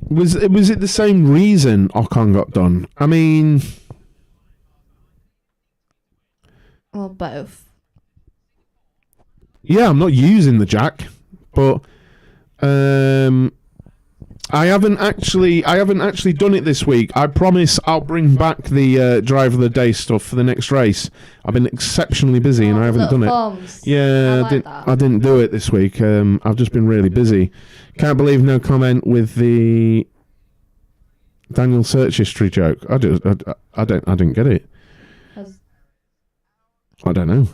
Was it the same reason Ocon got done? I mean, well, both. Yeah, I'm not using the jack, but I haven't actually done it this week. I promise I'll bring back the driver of the day stuff for the next race. I've been exceptionally busy and I haven't done forms. it. Yeah, I didn't do it this week. I've just been really busy. Can't believe no comment with the Daniel search history joke. I didn't get it. I don't know.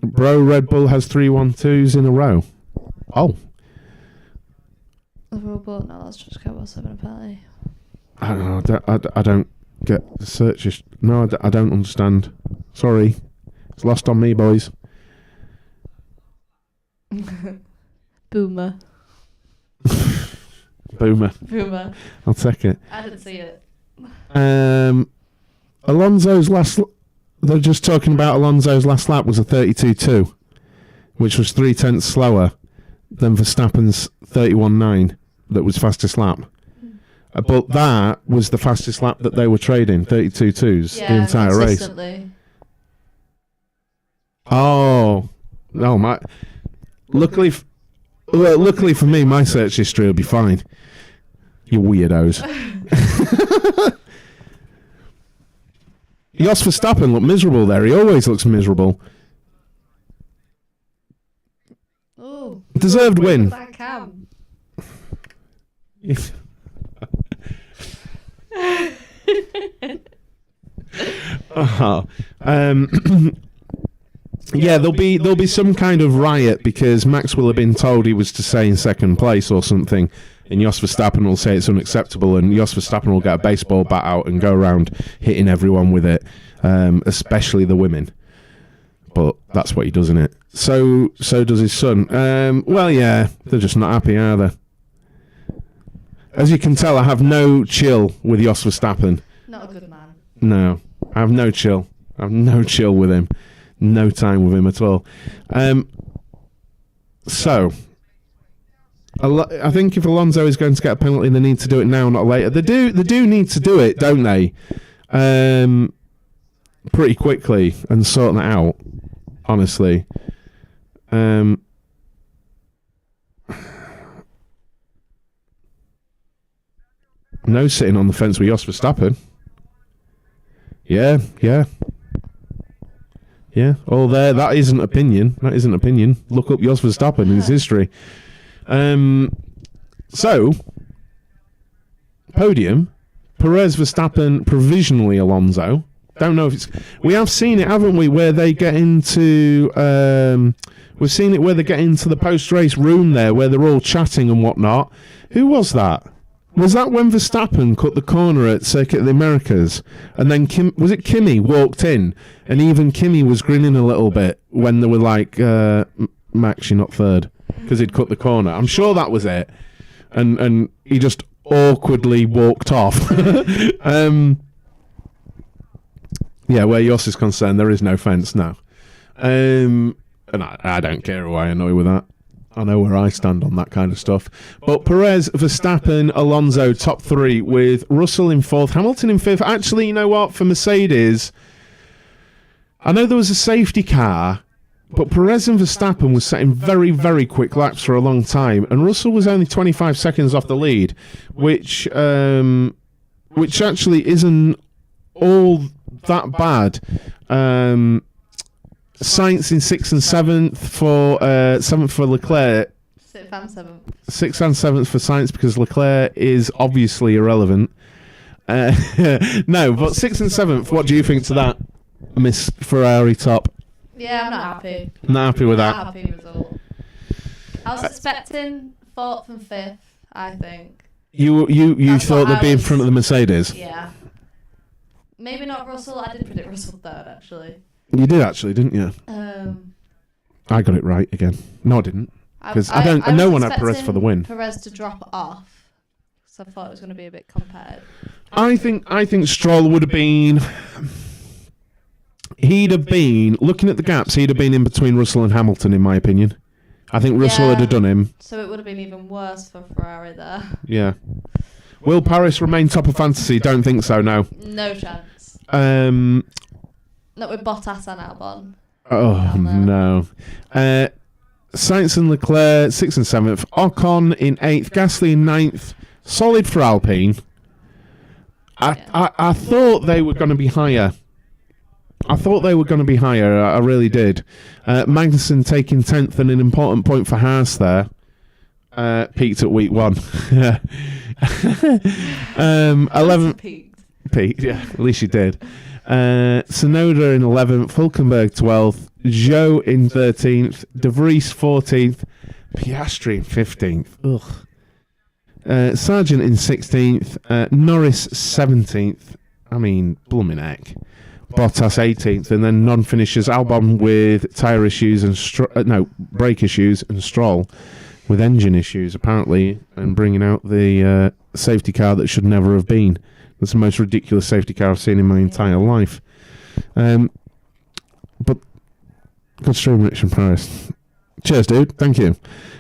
Bro, Red Bull has 3-1-2s in a row. Oh. The robot. No, that's just Cowboy 7 apparently. I don't know. I don't get the searches. No, I don't understand. Sorry. It's lost on me, boys. Boomer. Boomer. I'll take it. I didn't see it. Alonso's last... They're just talking about Alonso's last lap was a 32.2, which was 0.3 slower than Verstappen's 31.9 that was fastest lap. But that was the fastest lap that they were trading, 32.2s, the entire race. Oh, my! Luckily for me, my search history will be fine. You weirdos. Jos Verstappen looked miserable there. He always looks miserable. Oh, Deserved win. that cam. Yeah, there'll be some kind of riot because Max will have been told he was to stay in second place or something, and Jos Verstappen will say it's unacceptable, and Jos Verstappen will get a baseball bat out and go around hitting everyone with it, especially the women. But that's what he does, innit? So does his son. Well, yeah, they're just not happy, are they? As you can tell, I have no chill with Jos Verstappen. Not a good man. No, I have no chill. I have no chill with him. No time with him at all. So, I think if Alonso is going to get a penalty, they need to do it now, not later. They do need to do it, don't they? Pretty quickly and sort that out. Honestly, no sitting on the fence with Jos Verstappen. Yeah. Oh, there. That isn't opinion. Look up Jos Verstappen in his history. So, podium: Perez, Verstappen, provisionally Alonso. Don't know if it's. We have seen it, haven't we? Where they get into. We've seen it where they get into the post-race room there, where they're all chatting and whatnot. Who was that? Was that when Verstappen cut the corner at Circuit of the Americas? And then was it Kimi walked in? And even Kimi was grinning a little bit when they were like, Max, you're not third. Because he'd cut the corner. I'm sure that was it. And he just awkwardly walked off. Yeah, where Jos is concerned, there is no fence now. And I don't care who I annoy with that. I know where I stand on that kind of stuff. But Perez, Verstappen, Alonso, top three, with Russell in fourth, Hamilton in fifth. Actually, you know what? For Mercedes, I know there was a safety car, but Perez and Verstappen was setting very, very quick laps for a long time, and Russell was only 25 seconds off the lead, which actually isn't all that bad. Sainz in 6th and 7th for 7th for Leclerc. 6th and 7th. 6th and 7th for Sainz because Leclerc is obviously irrelevant. No, but 6th and 7th, what do you think to that, Miss Ferrari top? Yeah, I'm not happy. Not happy with that. Not happy result. I was expecting 4th and 5th, I think. You thought they'd be in front of the Mercedes? Yeah. Maybe not Russell. I did predict Russell third, actually. You did actually, didn't you? I got it right again. No, I didn't. Because no one had Perez for the win. Perez to drop off, so I thought it was going to be a bit compared. I think Stroll would have been. He'd have been looking at the gaps. He'd have been in between Russell and Hamilton, in my opinion. I think Russell would have done him. So it would have been even worse for Ferrari there. Yeah. Will Paris remain top of fantasy? Don't think so. No. No chance. Not with Bottas and Albon. Oh, no. Sainz and Leclerc, 6th and 7th. Ocon in 8th. Gasly in 9th. Solid for Alpine. I thought they were going to be higher. I really did. Magnussen taking 10th and an important point for Haas there. Peaked at week 1. 11th. Peaked, yeah. At least you did. Tsunoda in 11th, Hülkenberg 12th, Zhou in 13th, De Vries 14th, Piastri in 15th. Ugh. Sargent in 16th, Norris 17th. I mean, blooming heck. Bottas 18th, and then non-finishers Albon with tyre issues and brake issues, and Stroll with engine issues apparently, and bringing out the safety car that should never have been. That's the most ridiculous safety car I've seen in my entire life. But good stream, Rich and Paris. Cheers, dude. Thank you.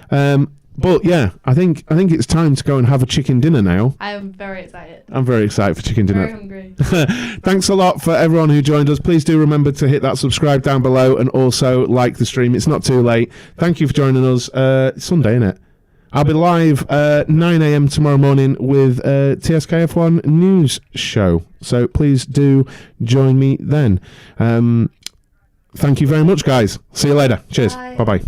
But yeah, I think it's time to go and have a chicken dinner now. I am very excited. I'm very excited for chicken dinner. Very hungry. Thanks a lot for everyone who joined us. Please do remember to hit that subscribe down below and also like the stream. It's not too late. Thank you for joining us. It's Sunday, isn't it? I'll be live 9 a.m. tomorrow morning with TSKF1 news show. So please do join me then. Thank you very much, guys. See you later. Cheers. Bye. Bye-bye.